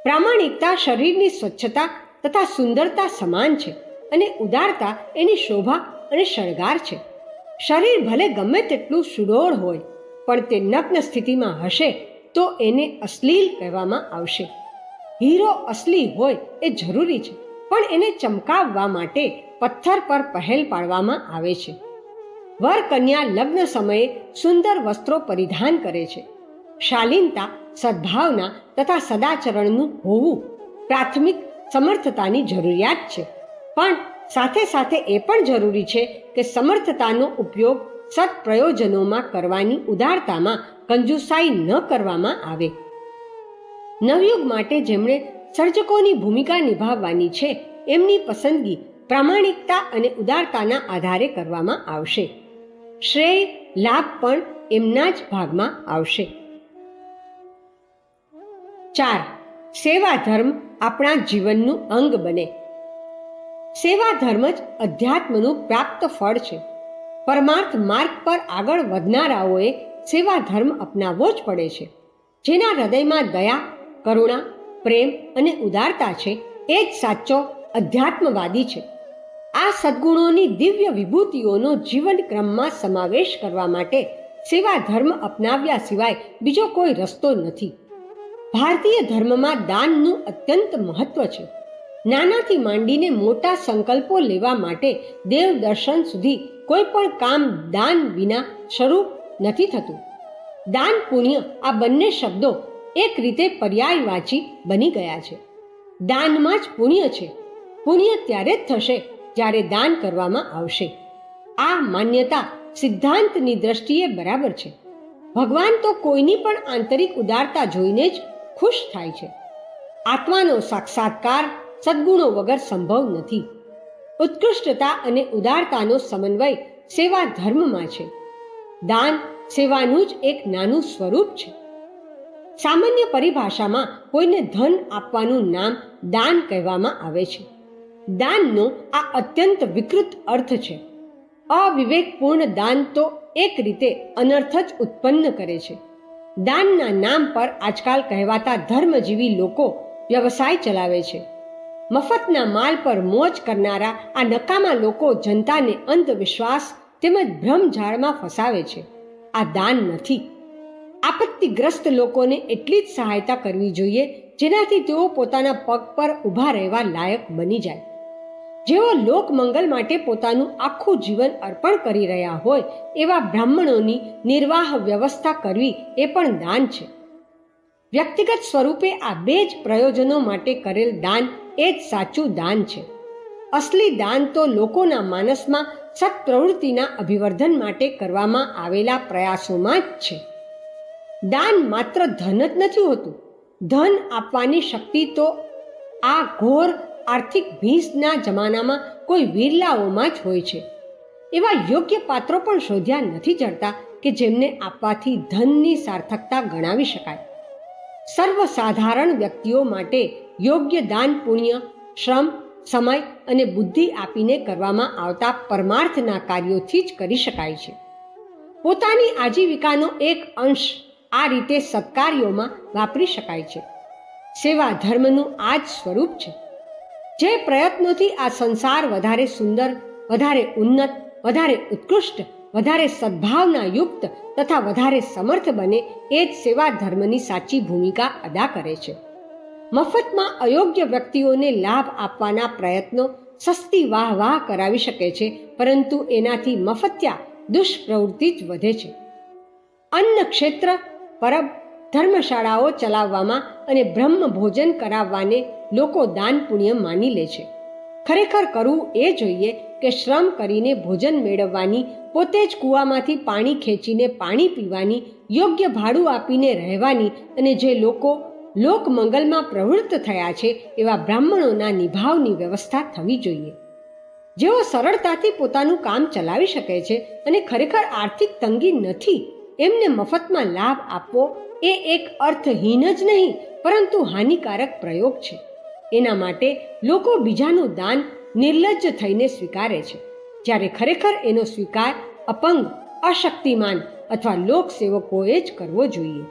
પ્રામાણિકતા શરીરની સ્વચ્છતા તથા સુંદરતા સમાન છે અને ઉદારતા એની શોભા અને શણગાર છે. શરીર ભલે ગમે તેટલું સુડોળ હોય પણ તે નગ્ન સ્થિતિમાં હશે તો એને અશ્લીલ કહેવામાં આવશે. હીરો અસલી હોય એ જરૂરી છે પણ એને ચમકાવવા માટે પથ્થર પર પહેલ પાડવામાં આવે છે. વર કન્યા લગ્ન સમયે સુંદર વસ્ત્રો પરિધાન કરે છે. શાલીનતા, સદ્ભાવના તથા સદાચરણનું હોવું પ્રાથમિક સમર્થતાની જરૂરિયાત છે, પણ સાથે સાથે એ પણ જરૂરી છે કે સમર્થતાનો ઉપયોગ સત્પ્રયોજનોમાં કરવાની ઉદારતામાં કંજુસાઈ ન કરવામાં આવે. નવયુગ માટે જેમણે સર્જકોની ભૂમિકા નિભાવવાની છે એમની પસંદગી પ્રામાણિકતા અને ઉદારતાના આધારે કરવામાં આવશે. શ્રેય લાભ પણ એમના જ ભાગમાં આવશે. 4. સેવા ધર્મ આપણા જીવનનું અંગ બને. સેવા ધર્મ જ અધ્યાત્મનું પ્રાપ્ત ફળ છે. પરમાર્થ માર્ગ પર આગળ વધનારાઓએ સેવા ધર્મ અપનાવવો જ પડે છે. જેના હૃદયમાં દયા, કરુણા, પ્રેમ અને ઉદારતા છે એ જ સાચો અધ્યાત્મવાદી છે. આ સદ્ગુણોની દિવ્ય વિભૂતિઓનો જીવન ક્રમમાં સમાવેશ કરવા માટે સેવા ધર્મ અપનાવ્યા સિવાય બીજો કોઈ રસ્તો નથી. ભારતીય ધર્મમાં દાનનું અત્યંત મહત્વ છે. નાનાથી માંડીને મોટા સંકલ્પો લેવા માટે દેવ દર્શન સુધી કોઈ પણ કામ દાન વિના શરૂ નથી થતું. દાન પુણ્ય આ બંને શબ્દો એક રીતે પર્યાયવાચી બની ગયા છે. દાનમાં જ પુણ્ય છે. પુણ્ય ત્યારે જ થશે જ્યારે દાન કરવામાં આવશે. આ માન્યતા સિદ્ધાંતની દ્રષ્ટિએ બરાબર છે. ભગવાન તો કોઈની પણ આંતરિક ઉદારતા જોઈને જ ખુશ થાય છે. આત્માનો સાક્ષાત્કાર સદ્ગુણો વગર સંભવ નથી. ઉત્કૃષ્ટતા અને ઉદારતાનો સમન્વય સેવા ધર્મમાં છે. દાન સેવાનું જ એક નાનું સ્વરૂપ છે. સામાન્ય પરિભાષામાં કોઈને ધન આપવાનું નામ દાન કહેવામાં આવે છે. દાનનો આ અત્યંત વિકૃત અર્થ છે. અવિવેકપૂર્ણ દાન તો એક રીતે અનર્થ જ ઉત્પન્ન કરે છે. દાનના નામ પર આજકાલ કહેવાતા ધર્મજીવી લોકો વ્યવસાય ચલાવે છે. મફતના માલ પર મોજ કરનારા આ નકામા લોકો જનતાને અંધવિશ્વાસ તેમજ ભ્રમજાળમાં ફસાવે છે. આ દાન નથી. આપત્તિગ્રસ્ત લોકોને એટલી જ સહાયતા કરવી જોઈએ જેનાથી તેઓ પોતાના પગ પર ઊભા રહેવા લાયક બની જાય. જેઓ લોકમંગલ માટે પોતાનું આખું જીવન અર્પણ કરી રહ્યા હોય એવા બ્રાહ્મણોની નિર્વાહ વ્યવસ્થા કરવી એ પણ દાન છે. વ્યક્તિગત સ્વરૂપે આ બે જ પ્રયોજનો માટે કરેલ દાન એ જ સાચું દાન છે. અસલી દાન તો લોકોના માનસમાં સત્પ્રવૃત્તિના અભિવર્ધન માટે કરવામાં આવેલા પ્રયાસોમાં જ છે. દાન માત્ર ધન જ નથી હોતું. ધન આપવાની શક્તિ તો આ ઘોર આર્થિક ભીંસના જમાનામાં કોઈ વિરલાઓમાં જ હોય છે. એવા યોગ્ય પાત્રો પણ શોધ્યા નથી જડતા કે જેમને આપવાથી ધનની સાર્થકતા ગણાવી શકાય. સર્વસાધારણ વ્યક્તિઓ માટે યોગ્ય દાન પુણ્ય, શ્રમ, સમય અને બુદ્ધિ આપીને કરવામાં આવતા પરમાર્થના કાર્યોથી જ કરી શકાય છે. પોતાની આજીવિકાનો એક અંશ આ રીતે સત્કાર્યોમાં વાપરી શકાય છે. સેવા ધર્મનું આ જ સ્વરૂપ છે. જે પ્રયત્નોથી આ સંસાર વધારે સુંદર, વધારે ઉન્નત, વધારે ઉત્કૃષ્ટ, વધારે સદ્ભાવના યુક્ત તથા વધારે સમર્થ બને એ જ સેવા ધર્મની સાચી ભૂમિકા અદા કરે છે. મફતમાં અયોગ્ય વ્યક્તિઓને લાભ આપવાના પ્રયત્નો સસ્તી વાહ કરાવી શકે છે, પરંતુ એનાથી મફતિયા દુષ્પ્રવૃત્તિ જ વધે છે. અન્ન ક્ષેત્ર, પરબ, ધર્મશાળાઓ ચલાવવામાં અને બ્રહ્મ ભોજન કરાવવાને લોકો દાન પુણ્ય માની લે છે. ખરેખર કરવું એ જોઈએ કે શ્રમ કરીને ભોજન મેળવવાની, પોતે જ કૂવામાંથી પાણી ખેંચીને પાણી પીવાની, યોગ્ય ભાડું આપીને રહેવાની અને જે લોકો લોકમંગલમાં પ્રવૃત્ત થયા છે એવા બ્રાહ્મણોના નિભાવની વ્યવસ્થા થવી જોઈએ. જેઓ સરળતાથી પોતાનું કામ ચલાવી શકે છે અને ખરેખર આર્થિક તંગી નથી, એમને મફતમાં લાભ આપવો એ એક અર્થહીન જ નહીં પરંતુ હાનિકારક પ્રયોગ છે. એના માટે લોકો બીજાનું દાન નિર્લજ્જ થઈને સ્વીકારે છે, જ્યારે ખરેખર એનો સ્વીકાર અપંગ, અશક્તિમાન અથવા લોકસેવકોએ જ કરવો જોઈએ.